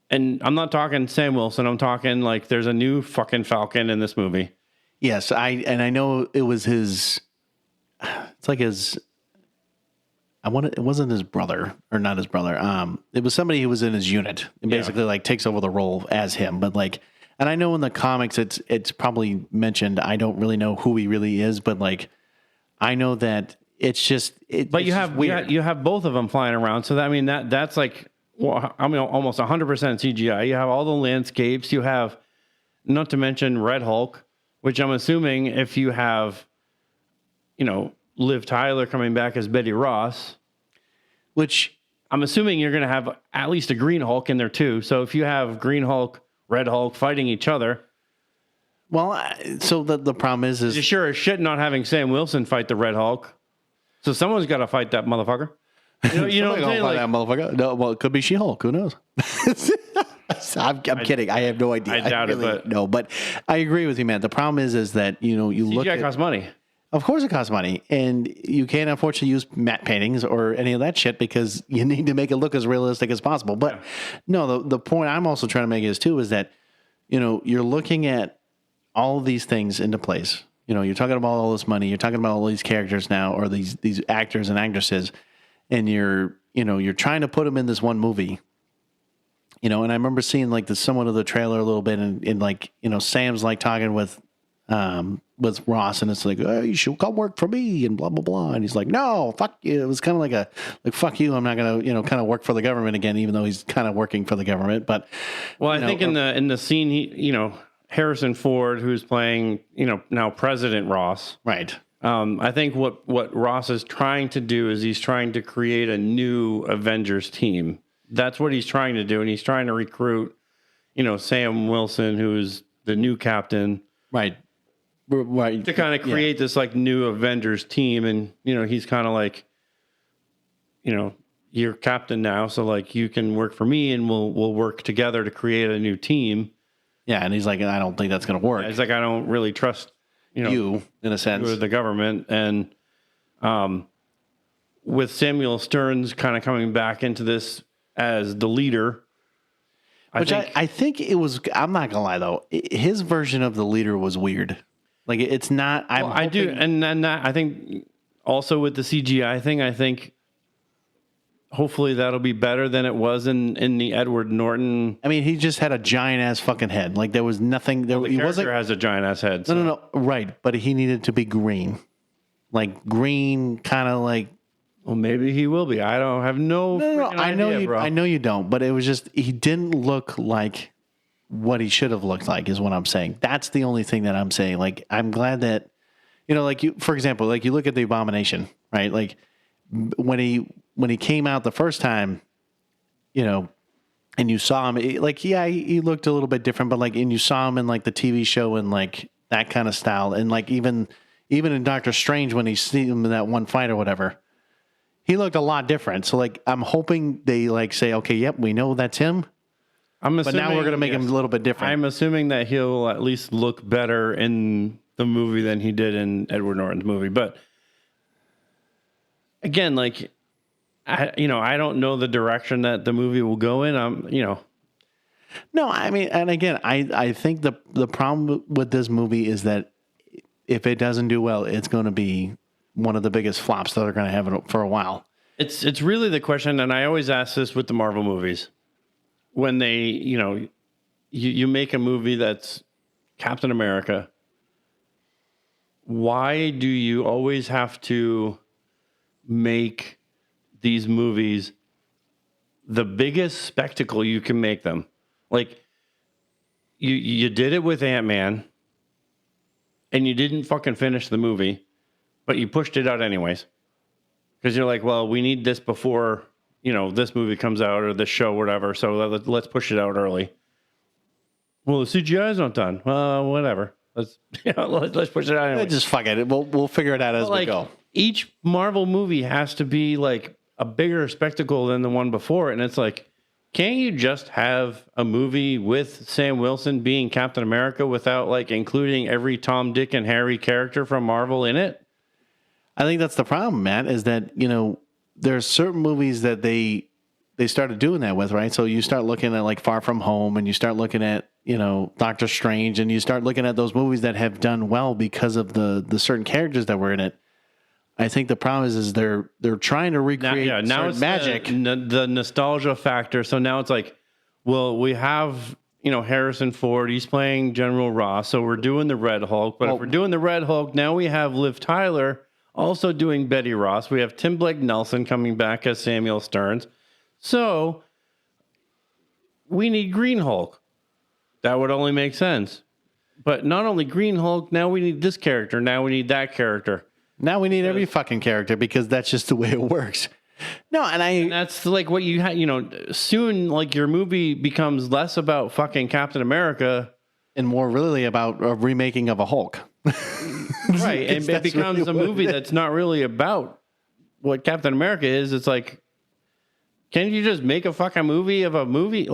And I'm not talking Sam Wilson. I'm talking like there's a new fucking Falcon in this movie. Yes, I know it was his. It's like his. It wasn't his brother, or not his brother. It was somebody who was in his unit and basically like takes over the role as him. But like, and I know in the comics it's probably mentioned. I don't really know who he really is, but like, I know that it's just. But you have both of them flying around, so that's like. Well, I mean, almost 100% CGI. You have all the landscapes. You have, not to mention Red Hulk, which I'm assuming if you have, you know, Liv Tyler coming back as Betty Ross, which I'm assuming you're going to have at least a Green Hulk in there too. So if you have Green Hulk, Red Hulk fighting each other. Well, so the problem is you're sure as shit not having Sam Wilson fight the Red Hulk. So someone's got to fight that motherfucker. You know what I'm saying? Like, that motherfucker. No, well, it could be She-Hulk. Who knows? I'm kidding. I have no idea. I doubt it, but no. But I agree with you, man. The problem is that you look at. CGI costs money. Of course, it costs money, and you can't unfortunately use matte paintings or any of that shit because you need to make it look as realistic as possible. But no, the point I'm also trying to make is that you're looking at all of these things into place. You're talking about all this money. You're talking about all these characters now, or these actors and actresses. And you're trying to put them in this one movie, and I remember seeing like somewhat of the trailer a little bit, and like, Sam's like talking with Ross, and it's like, oh, you should come work for me, and blah, blah, blah. And he's like, no, fuck you. It was kind of like fuck you. I'm not going to, kind of work for the government again, even though he's kind of working for the government. But, I think in the scene, Harrison Ford, who's playing, now President Ross. Right. I think what Ross is trying to do is he's trying to create a new Avengers team. That's what he's trying to do. And he's trying to recruit, Sam Wilson, who's the new captain. Right. To kind of create this like new Avengers team. And, he's kind of like, you're captain now. So like you can work for me and we'll work together to create a new team. Yeah, and he's like, I don't think that's going to work. It's like, I don't really trust, You, in a sense. the government. And with Samuel Stearns kind of coming back into this as the leader, I think it was, I'm not going to lie, though. His version of the leader was weird. Like, it's not, I do. And then I think also with the CGI thing, I think hopefully that'll be better than it was in the Edward Norton. I mean, he just had a giant ass fucking head. Like, there was nothing. There, The he character wasn't. has a giant ass head. So. No. Right. But he needed to be green. Like, green, kind of like. Well, maybe he will be. I don't have no. I know idea, you. bro. I know you don't. But it was just, he didn't look like what he should have looked like, is what I'm saying. That's the only thing that I'm saying. Like, I'm glad that, like you, for example, like you look at the Abomination, right? Like, when he came out the first time, and you saw him, he looked a little bit different, but and you saw him in the TV show and that kind of style, and even in Doctor Strange when he seen him in that one fight or whatever, he looked a lot different. So I'm hoping they say, okay, yep, we know that's him. But now we're gonna make him a little bit different. I'm assuming that he'll at least look better in the movie than he did in Edward Norton's movie, but. Again, I don't know the direction that the movie will go in. No, I mean, and again, I think the problem with this movie is that if it doesn't do well, it's going to be one of the biggest flops that they're going to have for a while. It's really the question, and I always ask this with the Marvel movies. When they, you make a movie that's Captain America, why do you always have to make these movies the biggest spectacle you can make them? Like, you did it with Ant-Man, and you didn't fucking finish the movie, but you pushed it out anyways. Because you're like, well, we need this before, this movie comes out or this show or whatever, so let's push it out early. Well, the CGI is not done. Well, whatever. Let's push it out anyway. Just fuck it. We'll figure it out as we go. Each Marvel movie has to be a bigger spectacle than the one before. And it's can't you just have a movie with Sam Wilson being Captain America without including every Tom, Dick, and Harry character from Marvel in it? I think that's the problem, Matt, is that, there are certain movies that they started doing that with, right? So you start looking at Far From Home, and you start looking at, Doctor Strange, and you start looking at those movies that have done well because of the certain characters that were in it. I think the problem is they're trying to recreate now it's magic. The nostalgia factor. So now it's well, we have, Harrison Ford. He's playing General Ross. So we're doing the Red Hulk. But if we're doing the Red Hulk, now we have Liv Tyler also doing Betty Ross. We have Tim Blake Nelson coming back as Samuel Stearns. So we need Green Hulk. That would only make sense. But not only Green Hulk, now we need this character. Now we need that character. Now we need every fucking character because that's just the way it works. No, and that's what you soon your movie becomes less about fucking Captain America and more really about a remaking of a Hulk. Right. And it becomes really a movie that's not really about what Captain America is. It's can't you just make a fucking movie of a movie?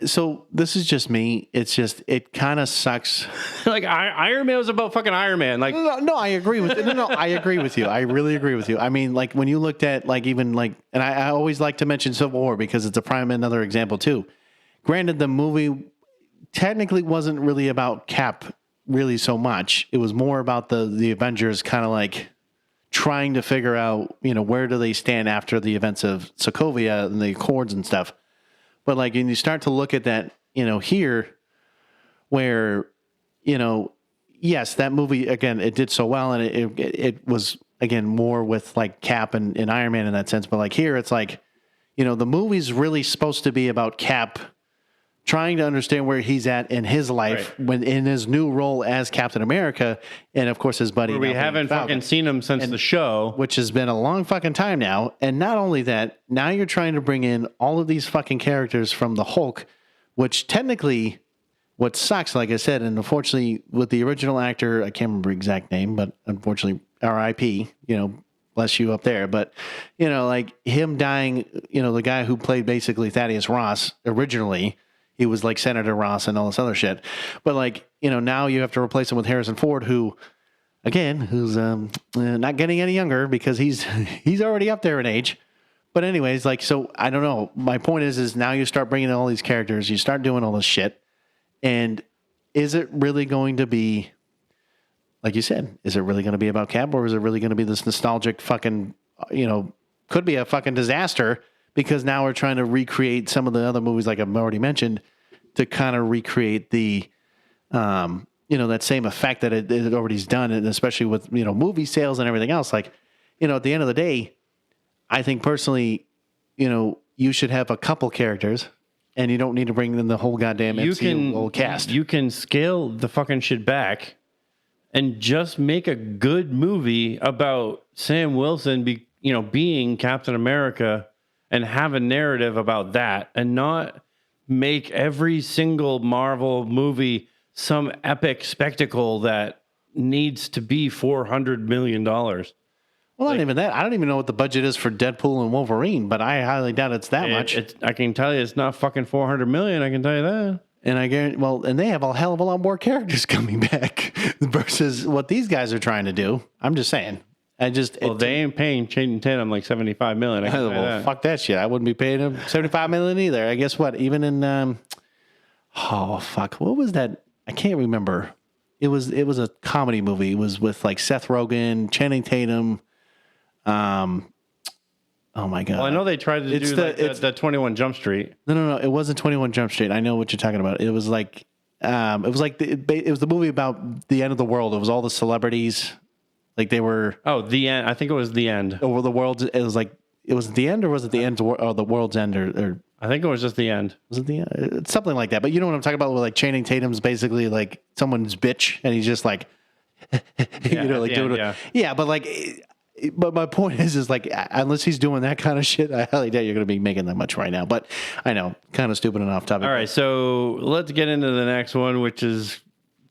So this is just me. It's just, it kind of sucks. Iron Man was about fucking Iron Man. No, I agree with no, I agree with you. I really agree with you. I mean, when you looked at and I always like to mention Civil War because it's another example too. Granted, the movie technically wasn't really about Cap really so much. It was more about the Avengers kind of trying to figure out, where do they stand after the events of Sokovia and the Accords and stuff. But when you start to look at that, here, where, yes, that movie, again, it did so well. And it was, again, more with Cap and Iron Man in that sense. But here, it's the movie's really supposed to be about Cap trying to understand where he's at in his life when in his new role as Captain America. And of course, his buddy. We haven't fucking seen him since the show, which has been a long fucking time now. And not only that, now you're trying to bring in all of these fucking characters from the Hulk, which technically what sucks, like I said, and unfortunately with the original actor, I can't remember the exact name, but unfortunately RIP, bless you up there. But, him dying, the guy who played basically Thaddeus Ross originally, he was like Senator Ross and all this other shit. But like, now you have to replace him with Harrison Ford, who's not getting any younger because he's already up there in age. But anyways, like, so I don't know. My point is now you start bringing in all these characters, you start doing all this shit, and is it really going to be, like you said, is it really going to be about Cap, or is it really going to be this nostalgic fucking, could be a fucking disaster, because now we're trying to recreate some of the other movies like I've already mentioned to kind of recreate the, that same effect that it already's done, and especially with, movie sales and everything else. Like, at the end of the day, I think personally, you should have a couple characters, and you don't need to bring in the whole goddamn MCU cast. You can scale the fucking shit back and just make a good movie about Sam Wilson being Captain America, and have a narrative about that, and not make every single Marvel movie some epic spectacle that needs to be $400 million. Well, not even that. I don't even know what the budget is for Deadpool and Wolverine, but I highly doubt it's that much. I can tell you it's not fucking $400 million. I can tell you that. And I guarantee, and they have a hell of a lot more characters coming back versus what these guys are trying to do. I'm just saying. They ain't paying Channing Tatum like $75 million. I can tell you that. Fuck that shit. I wouldn't be paying him $75 million either. I guess what? Even in what was that? I can't remember. It was a comedy movie. It was with like Seth Rogen, Channing Tatum. Oh my God. Well, I know they tried to do the 21 Jump Street. No. It wasn't 21 Jump Street. I know what you're talking about. It was like, it was the movie about the end of the world. It was all the celebrities. Like they were. Oh, the end. I think it was the end. Over the world. It was like, it was the end, or was it the end? Or the world's end, or I think it was just the end. Was it the end? It's something like that. But you know what I'm talking about? Where like Channing Tatum's basically like someone's bitch, and he's just like, yeah. But like, but my point is like, unless he's doing that kind of shit, I highly doubt you're going to be making that much right now. But I know, kind of stupid and off topic. All right, so let's get into the next one, which is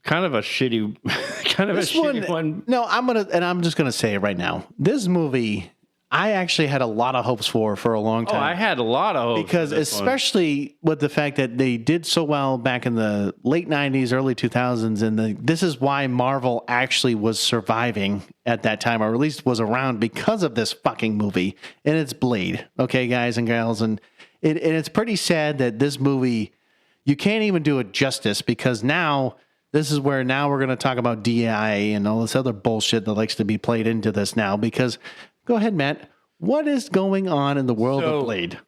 kind of a shitty, one. No, I'm just gonna say it right now. This movie, I actually had a lot of hopes for a long time. Oh, I had a lot of hopes because especially with the fact that they did so well back in the late 90s, early 2000s, and this is why Marvel actually was surviving at that time, or at least was around because of this fucking movie, and it's Blade. Okay, guys and gals, and it's pretty sad that this movie, you can't even do it justice, because now this is where now we're going to talk about DI and all this other bullshit that likes to be played into this now. Because, go ahead, Matt, what is going on in the world of Blade?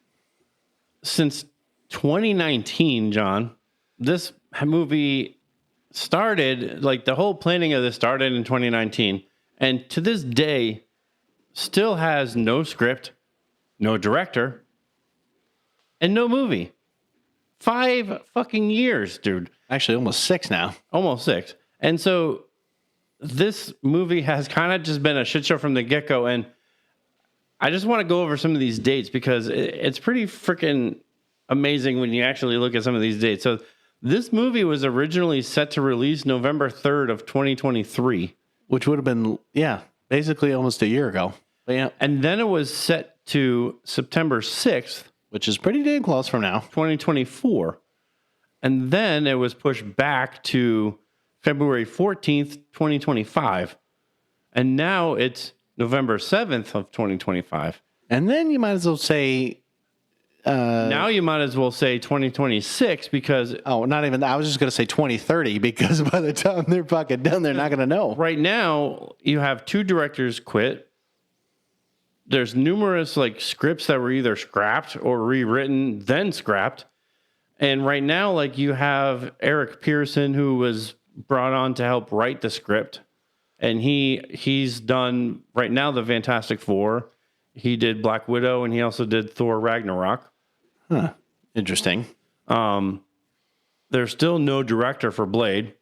Since 2019, John, this movie started, like the whole planning of this started in 2019. And to this day, still has no script, no director, and no movie. 5 fucking years, dude. Actually, almost 6 now. Almost 6. And so this movie has kind of just been a shit show from the get-go. And I just want to go over some of these dates because it's pretty freaking amazing when you actually look at some of these dates. So this movie was originally set to release November 3rd of 2023. Which would have been, basically almost a year ago. But yeah. And then it was set to September 6th. Which is pretty damn close from now. 2024. And then it was pushed back to February 14th, 2025. And now it's November 7th of 2025. And then you might as well say... now you might as well say 2026 because... Oh, not even... I was just going to say 2030 because by the time they're fucking done, they're not going to know. Right now, you have 2 directors quit. There's numerous like scripts that were either scrapped or rewritten, then scrapped. And right now, like you have Eric Pearson, who was brought on to help write the script. And he's done right now the Fantastic Four. He did Black Widow, and he also did Thor Ragnarok. Huh. Interesting. There's still no director for Blade.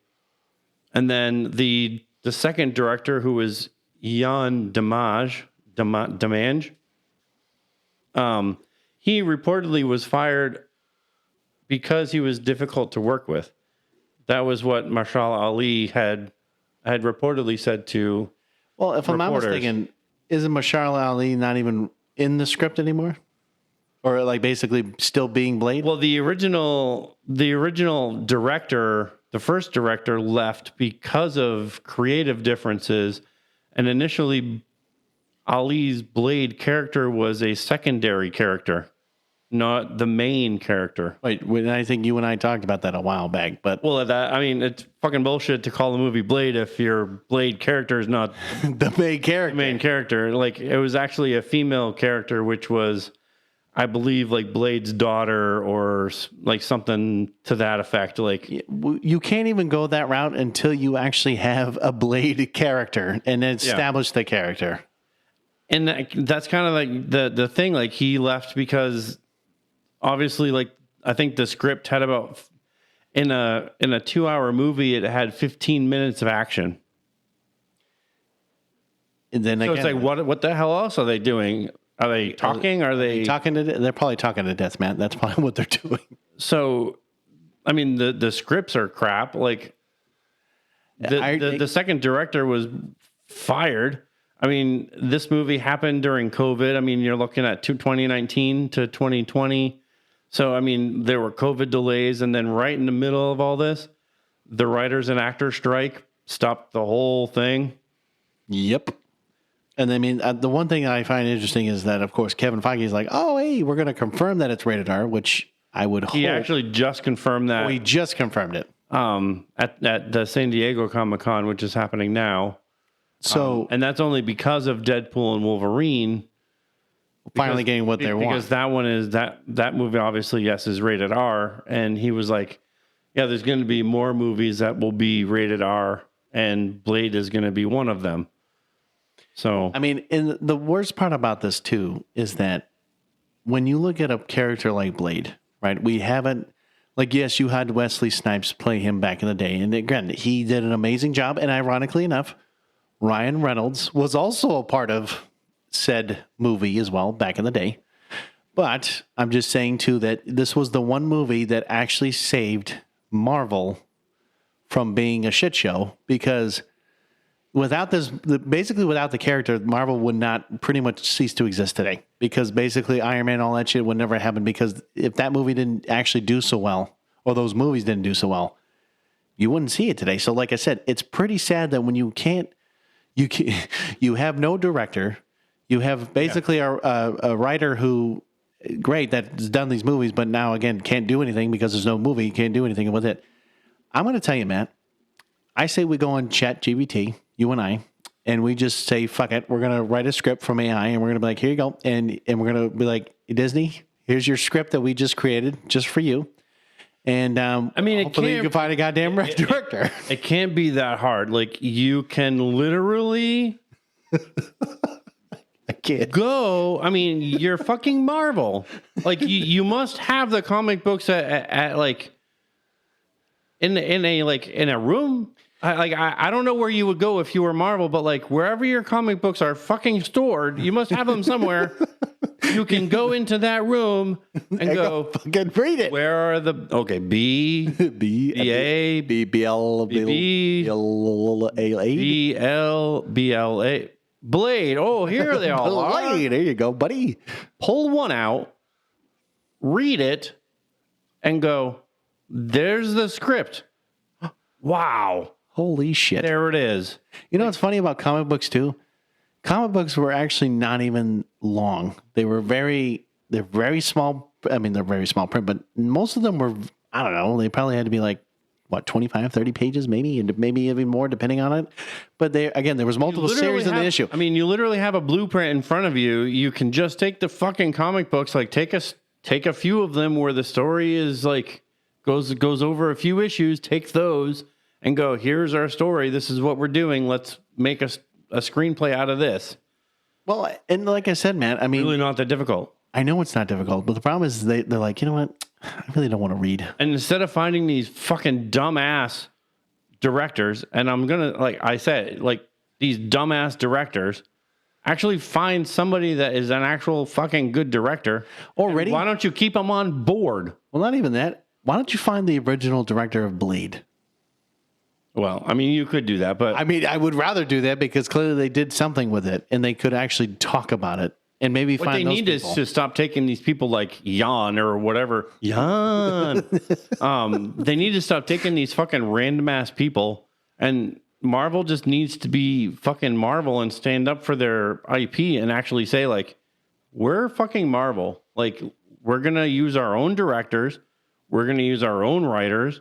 And then the second director, who is Jan Demange, he reportedly was fired because he was difficult to work with. That was what Marshall Ali had reportedly said to Well, if I'm not mistaken, isn't Marshall Ali not even in the script anymore? or like basically still being Blade? Well, the original director, the first director, left because of creative differences, and initially Ali's Blade character was a secondary character, not the main character. Wait, I think you and I talked about that a while back, but Well, I mean, it's fucking bullshit to call the movie Blade if your Blade character is not the main character. the main character. Like, it was actually a female character, which was, I believe, like Blade's daughter or like something to that effect. Like, You can't even go that route until you actually have a Blade character and establish the character. and that's kind of like the thing. Like, he left because obviously, like, I think the script had about, in a 2-hour movie, it had 15 minutes of action. And then So again, it's like, what the hell else are they doing? Are they talking? Are they talking to? They're probably talking to death, man. That's probably what they're doing. So, I mean, the scripts are crap. Like, the second director was fired. I mean, this movie happened during COVID. I mean, you're looking at 2019 to 2020. So, I mean, there were COVID delays. And then right in the middle of all this, the writers and actors strike stopped the whole thing. Yep. And I mean, the one thing I find interesting is that, of course, Kevin Feige is like, "Oh, hey, we're going to confirm that it's rated R," which I would hope. He actually just confirmed that. He just confirmed it. At the San Diego Comic-Con, which is happening now. So, And that's only because of Deadpool and Wolverine. finally getting what they want. Because that one is that movie, obviously, yes, is rated R. And he was like, yeah, there's going to be more movies that will be rated R, and Blade is going to be one of them. So, I mean, and the worst part about this too is that when you look at a character like Blade, right? We haven't, like, yes, you had Wesley Snipes play him back in the day, and again, he did an amazing job. And ironically enough, Ryan Reynolds was also a part of said movie as well back in the day. But I'm just saying too that this was the one movie that actually saved Marvel from being a shit show, because without this, basically without the character, Marvel would not pretty much cease to exist today, because basically Iron Man, all that shit would never happen, because if that movie didn't actually do so well, or those movies didn't do so well, you wouldn't see it today. So like I said, it's pretty sad that when you have no director, you have basically a writer who, great, that's done these movies, but now again, can't do anything because there's no movie, can't do anything with it. I'm going to tell you, Matt, I say we go on ChatGPT, you and I, and we just say, fuck it. We're going to write a script from AI, and we're going to be like, here you go. And we're going to be like, Disney, here's your script that we just created just for you. And I mean, hopefully you can find a goddamn director. It can't be that hard. Like, you can literally I can't. go. I mean, you're fucking Marvel. Like, you must have the comic books at like in a room. I don't know where you would go if you were Marvel, but like wherever your comic books are fucking stored, you must have them somewhere. You can go into that room and go fucking read it. Where are the B A B L A Blade? Oh, here they all are. Blade. There you go, buddy. Pull one out, read it, and go, there's the script. Wow. Holy shit. There it is. You know what's funny about comic books too? Comic books were actually not even long. They're very small. I mean, they're very small print, but most of them were, I don't know, they probably had to be like, what, 25, 30 pages maybe, and maybe even more depending on it. But there was multiple series in the issue. I mean, you literally have a blueprint in front of you. You can just take the fucking comic books, like take a few of them where the story is like goes over a few issues, take those and go, here's our story. This is what we're doing. Let's make a screenplay out of this. Well, and like I said, man, I mean, really not that difficult. I know it's not difficult, but the problem is they're like, you know what? I really don't want to read. And instead of finding these fucking dumbass directors, and I'm going to, like I said, like these dumbass directors, actually find somebody that is an actual fucking good director. Already? Why don't you keep them on board? Well, not even that. Why don't you find the original director of Blade? Well, I mean, you could do that, but I mean, I would rather do that because clearly they did something with it and they could actually talk about it. and maybe What find they those need people. is to stop taking these people like Jan or whatever. Jan. They need to stop taking these fucking random ass people, and Marvel just needs to be fucking Marvel and stand up for their IP and actually say like, we're fucking Marvel. Like, we're going to use our own directors. We're going to use our own writers,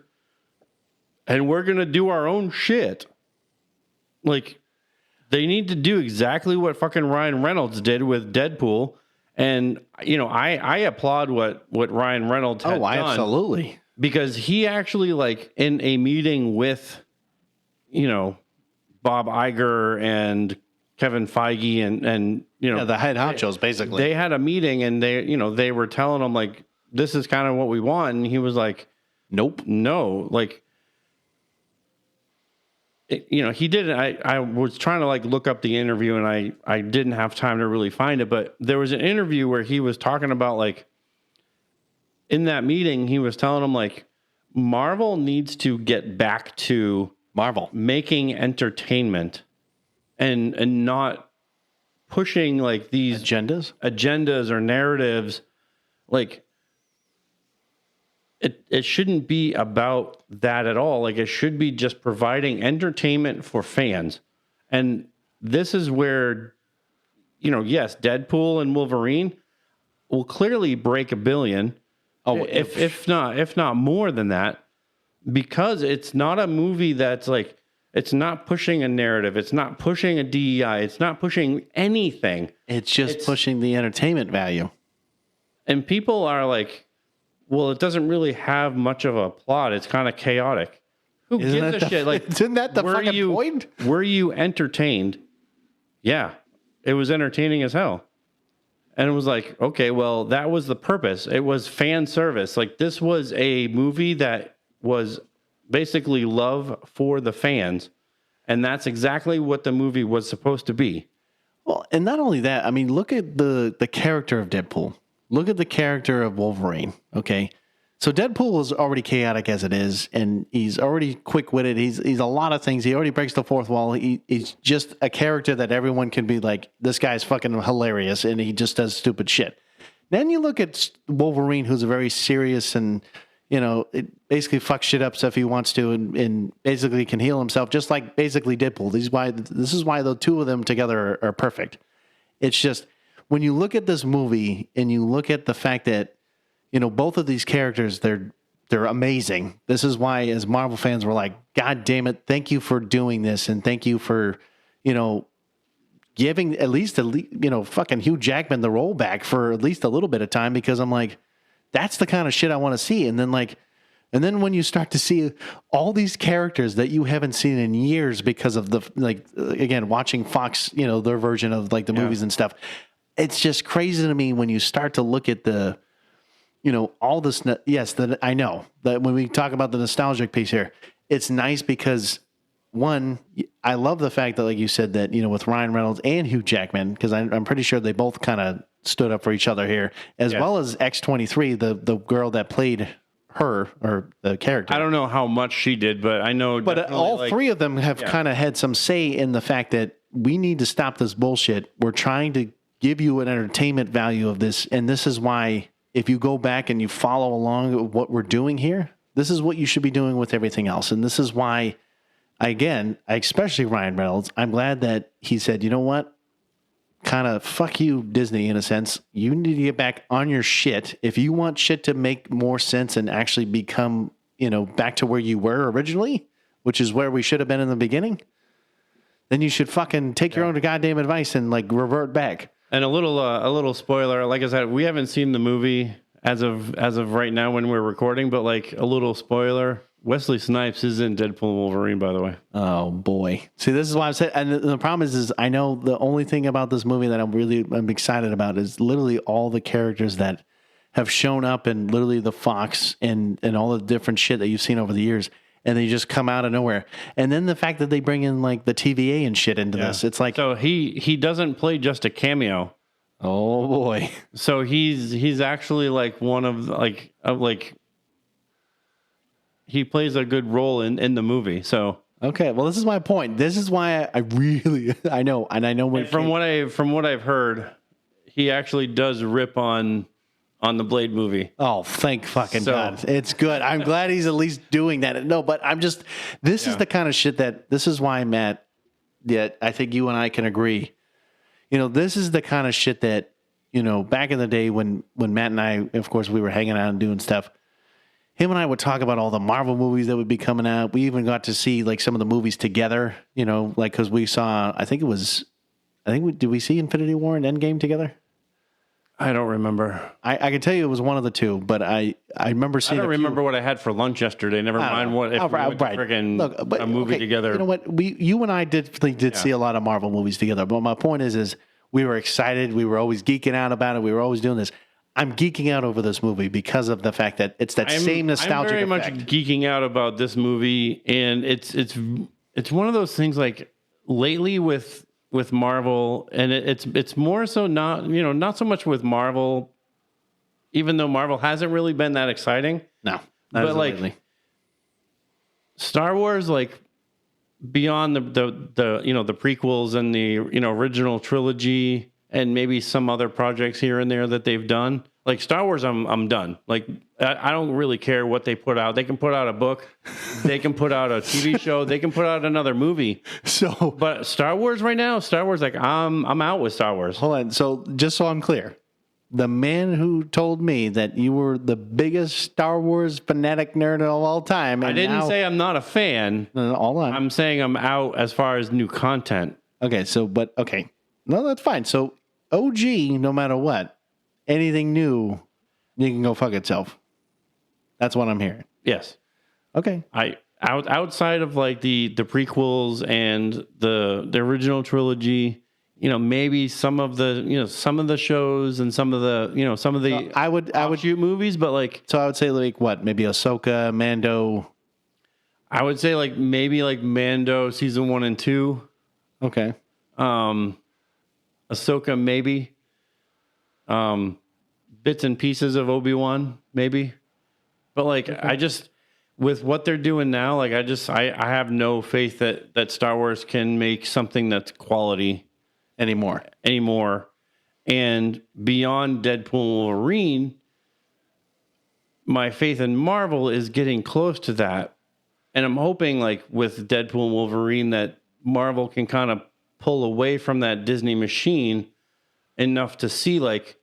and we're going to do our own shit. Like, they need to do exactly what fucking Ryan Reynolds did with Deadpool. And, you know, I applaud what Ryan Reynolds had done. Absolutely. Because he actually, like, in a meeting with, you know, Bob Iger and Kevin Feige and you know, the head honchos, basically. they had a meeting and they were telling him, like, this is kind of what we want. And he was like, Nope. no, like, you know, he didn't. I was trying to like look up the interview and I didn't have time to really find it. But there was an interview where he was talking about, like, in that meeting, he was telling him, like, Marvel needs to get back to Marvel making entertainment and not pushing like these agendas or narratives. Like, it shouldn't be about that at all. Like, it should be just providing entertainment for fans. And this is where, you know, yes, Deadpool and Wolverine will clearly break $1 billion. Oh, if not more than that, because it's not a movie that's like, it's not pushing a narrative. It's not pushing a DEI. It's not pushing anything. It's just pushing the entertainment value. And people are like, well, it doesn't really have much of a plot. It's kind of chaotic. Who gives a shit? Like, isn't that the fucking point? Were you entertained? Yeah, it was entertaining as hell. And it was like, okay, well, that was the purpose. It was fan service. Like, this was a movie that was basically love for the fans. And that's exactly what the movie was supposed to be. Well, and not only that, I mean, look at the character of Deadpool. Look at the character of Wolverine, okay? So Deadpool is already chaotic as it is, and he's already quick-witted. He's a lot of things. He already breaks the fourth wall. He's just a character that everyone can be like, this guy's fucking hilarious, and he just does stupid shit. Then you look at Wolverine, who's a very serious and, you know, it basically fucks shit up stuff he wants to and basically can heal himself, just like basically Deadpool. This is why the two of them together are perfect. It's just, when you look at this movie and you look at the fact that, you know, both of these characters, they're amazing. This is why, as Marvel fans, we're like, God damn it, thank you for doing this, and thank you for, you know, giving at least you know, fucking Hugh Jackman the role back for at least a little bit of time, because I'm like, that's the kind of shit I want to see. And then when you start to see all these characters that you haven't seen in years because of the, like, again, watching Fox, you know, their version of like the movies and stuff. It's just crazy to me when you start to look at the, you know, all this. Yes, I know that when we talk about the nostalgic piece here, it's nice because, one, I love the fact that, like you said, that, you know, with Ryan Reynolds and Hugh Jackman, because I'm pretty sure they both kind of stood up for each other here, as well as X-23, the girl that played her, or the character. I don't know how much she did, but I know. But all three of them have kind of had some say in the fact that we need to stop this bullshit. We're trying to give you an entertainment value of this. And this is why, if you go back and you follow along with what we're doing here, this is what you should be doing with everything else. And this is why, again, especially Ryan Reynolds, I'm glad that he said, you know what? Kind of fuck you, Disney, in a sense. You need to get back on your shit. If you want shit to make more sense and actually become, you know, back to where you were originally, which is where we should have been in the beginning, then you should fucking take your own goddamn advice and like revert back. And a little spoiler, like I said, we haven't seen the movie as of right now when we're recording, but like a little spoiler, Wesley Snipes is in Deadpool and Wolverine, by the way. Oh boy. See, this is why I'm saying, and the problem is I know the only thing about this movie that I'm excited about is literally all the characters that have shown up in literally the Fox and all the different shit that you've seen over the years. And they just come out of nowhere. And then the fact that they bring in like the TVA and shit into this, it's like, so he doesn't play just a cameo. Oh boy. So he's actually like one of like he plays a good role in the movie. So okay, well, this is my point. This is why I really I know, and I know when from what I've heard, he actually does rip on the Blade movie. Oh, thank fucking God. It's good. I'm glad he's at least doing that. No, but I'm just, this is the kind of shit this is why, Matt, that I think you and I can agree. You know, this is the kind of shit that, you know, back in the day when Matt and I, of course, we were hanging out and doing stuff, him and I would talk about all the Marvel movies that would be coming out. We even got to see like some of the movies together, you know, like, because we saw, did we see Infinity War and Endgame together? I don't remember. I can tell you it was one of the two, but I remember seeing. I don't remember what I had for lunch yesterday. Never mind what if we went to friggin' a movie together. You know what? You and I did see a lot of Marvel movies together. But my point is we were excited. We were always geeking out about it. We were always doing this. I'm geeking out over this movie because of the fact that it's that same nostalgic I'm very effect. much geeking out about this movie, and it's one of those things like lately with Marvel, and it's more so not so much with Marvel, even though Marvel hasn't really been that exciting. No, but like lately. Star Wars, like beyond the the prequels and the original trilogy, and maybe some other projects here and there that they've done. Like Star Wars, I'm done. Like I don't really care what they put out. They can put out a book, they can put out a TV show, they can put out another movie. But Star Wars right now, like I'm out with Star Wars. Hold on. So just so I'm clear, the man who told me that you were the biggest Star Wars fanatic nerd of all time. And I didn't say I'm not a fan. No, hold on. I'm saying I'm out as far as new content. Okay. Okay. No, that's fine. So OG, no matter what. Anything new, you can go fuck itself. That's what I'm hearing. Yes. Okay. Outside of like the prequels and the original trilogy, maybe some of the shows and some of the I would shoot movies, but like so I would say like what, maybe Ahsoka, Mando. I would say like maybe like Mando season 1 and 2. Okay. Ahsoka maybe. Bits and pieces of Obi-Wan, maybe. But like, okay. I just, with what they're doing now, like I have no faith that Star Wars can make something that's quality anymore. And beyond Deadpool and Wolverine, my faith in Marvel is getting close to that. And I'm hoping like with Deadpool and Wolverine that Marvel can kind of pull away from that Disney machine enough to see like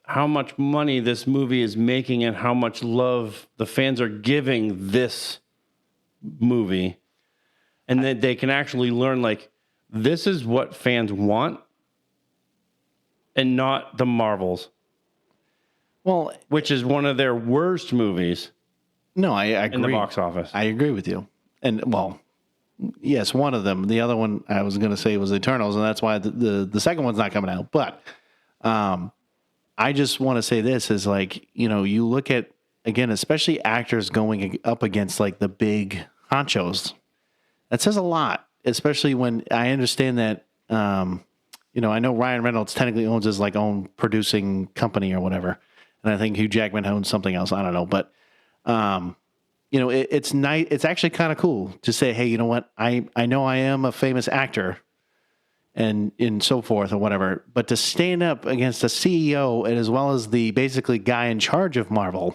how much money this movie is making and how much love the fans are giving this movie, and that they can actually learn like this is what fans want and not the Marvels. Well, which is one of their worst movies. No, I agree. In the box office. I agree with you. And well, yes, one of them. The other one I was going to say was Eternals, and that's why the second one's not coming out. But I just want to say this is like, you look at, again, especially actors going up against like the big honchos. That says a lot, especially when I understand that, I know Ryan Reynolds technically owns his like own producing company or whatever. And I think Hugh Jackman owns something else. I don't know. But, it's nice. It's actually kind of cool to say, hey, you know what? I know I am a famous actor and so forth or whatever, but to stand up against a CEO and as well as the basically guy in charge of Marvel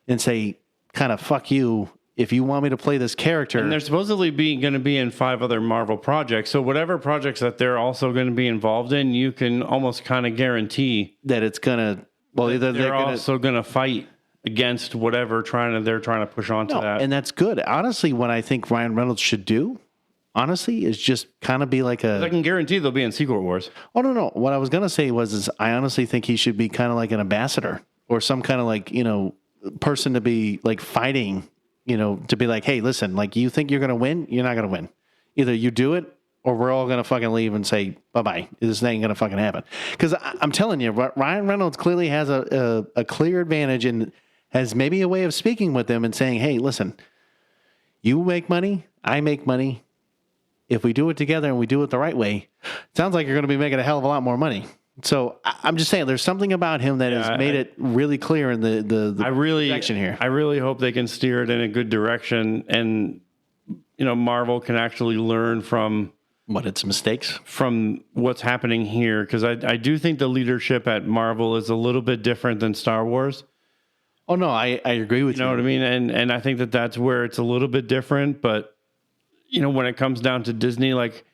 and say, kind of fuck you if you want me to play this character. And they're supposedly going to be in 5 other Marvel projects. So whatever projects that they're also going to be involved in, you can almost kind of guarantee that it's going to, well, either they're also going to fight against whatever they're trying to push onto that. And that's good. Honestly, what I think Ryan Reynolds should do, is just kind of be like I can guarantee they'll be in Secret Wars. Oh, no. What I was going to say is I honestly think he should be kind of like an ambassador or some kind of like, person to be like fighting, to be like, hey, listen, like you think you're going to win? You're not going to win. Either you do it or we're all going to fucking leave and say, bye-bye. This ain't going to fucking happen. Because I'm telling you, Ryan Reynolds clearly has a clear advantage and has maybe a way of speaking with them and saying, hey, listen, you make money, I make money. If we do it together and we do it the right way, it sounds like you're going to be making a hell of a lot more money. So I'm just saying there's something about him that has made it really clear in the direction here. I really hope they can steer it in a good direction and, Marvel can actually learn from What, it's mistakes? from what's happening here, because I do think the leadership at Marvel is a little bit different than Star Wars. Oh, no, I agree with you. You know what I mean? And I think that's where it's a little bit different. But, when it comes down to Disney, like,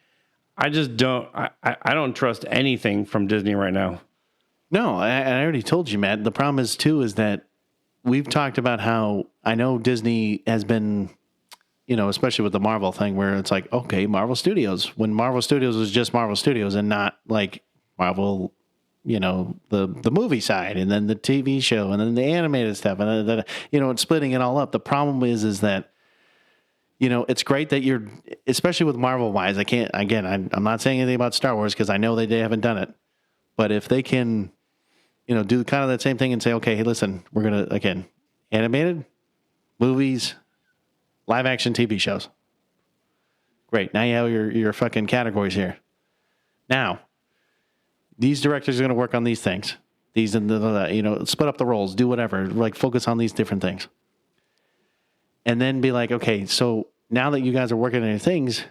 I just don't, I don't trust anything from Disney right now. No, I already told you, Matt. The problem is, too, is that we've talked about how I know Disney has been, especially with the Marvel thing where it's like, okay, Marvel Studios. When Marvel Studios was just Marvel Studios and not like Marvel, the movie side and then the TV show and then the animated stuff and then, and splitting it all up. The problem is that, it's great that you're, especially with Marvel wise, I'm not saying anything about Star Wars because I know they haven't done it. But if they can, do kind of that same thing and say, okay, hey, listen, we're going to, again, animated, movies, live action TV shows. Great. Now you have your fucking categories here. Now, these directors are going to work on these things. These and split up the roles, do whatever, like focus on these different things. And then be like, okay, so now that you guys are working on your things,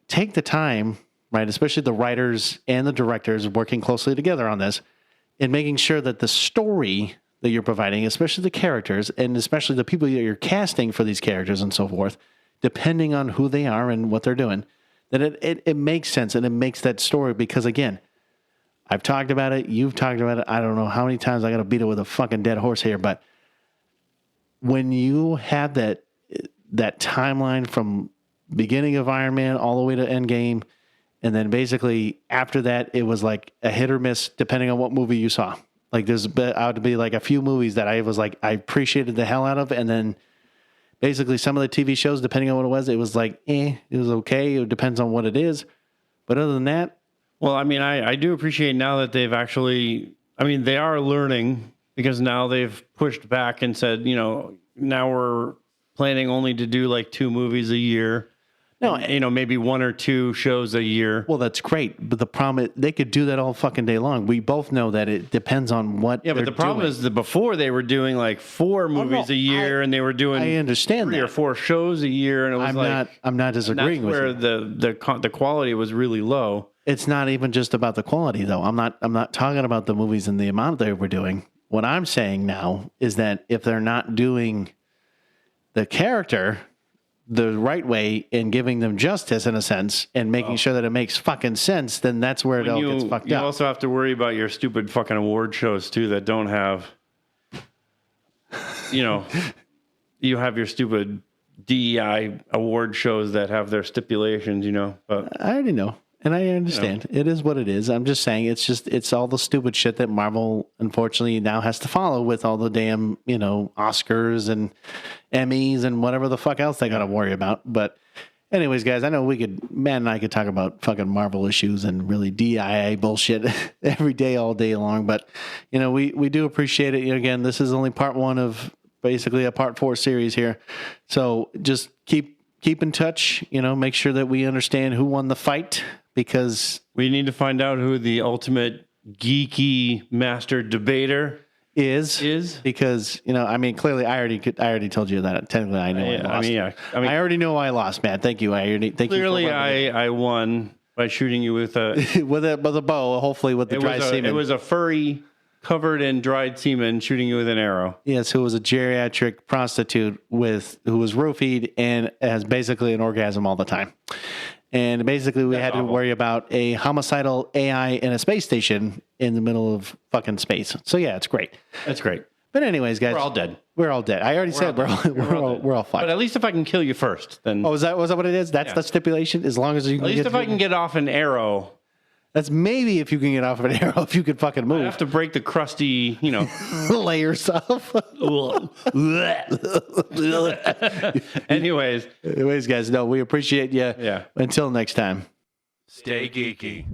take the time, right? Especially the writers and the directors working closely together on this and making sure that the story that you're providing, especially the characters and especially the people that you're casting for these characters and so forth, depending on who they are and what they're doing, that it makes sense and it makes that story. Because again, I've talked about it. You've talked about it. I don't know how many times I got to beat it with a fucking dead horse here, but when you have that timeline from beginning of Iron Man all the way to Endgame, and then basically after that, it was like a hit or miss depending on what movie you saw. Like there's out to be like a few movies that I was like, I appreciated the hell out of. And then basically some of the TV shows, depending on what it was like, it was okay. It depends on what it is. But other than that. Well, I mean, I do appreciate now that they've actually, they are learning because now they've pushed back and said, now we're planning only to do like 2 movies a year. No, maybe 1 or 2 shows a year. Well, that's great, but the problem is they could do that all fucking day long. We both know that it depends on what. Yeah, but the problem is that before they were doing like 4 movies a year, and they were doing I understand 3 or 4 shows a year, and it was I'm not disagreeing with you. Where the quality was really low. It's not even just about the quality, though. I'm not talking about the movies and the amount they were doing. What I'm saying now is that if they're not doing the character the right way and giving them justice in a sense and making sure that it makes fucking sense, then that's where it all gets fucked up. You also have to worry about your stupid fucking award shows too that don't have, you have your stupid DEI award shows that have their stipulations, but I already know. And I understand. It is what it is. I'm just saying it's all the stupid shit that Marvel, unfortunately, now has to follow with all the damn, Oscars and Emmys and whatever the fuck else they got to worry about. But anyways, guys, I know Matt and I could talk about fucking Marvel issues and really DIA bullshit every day, all day long. But, we do appreciate it. Again, this is only part 1 of basically a part 4 series here. So just keep in touch, make sure that we understand who won the fight. Because we need to find out who the ultimate geeky master debater is because clearly I already told you that technically I know I lost. I already know I lost, Matt. Thank you. Clearly I won by shooting you with a with a bow, hopefully with the dry semen. It was a furry covered in dried semen shooting you with an arrow. Yes, who was a geriatric prostitute who was roofied and has basically an orgasm all the time. And basically, we had to worry about a homicidal AI in a space station in the middle of fucking space. So yeah, it's great. That's great. But anyways, guys, we're all dead. We're all dead. I already said we're all fucked. But at least if I can kill you first, then. Was that what it is? That's the stipulation. As long as you can. At least if I can get off an arrow. That's maybe if you can get off of an arrow, if you could fucking move. I have to break the crusty, layers off. Anyways, guys, no, we appreciate you. Yeah. Until next time. Stay geeky.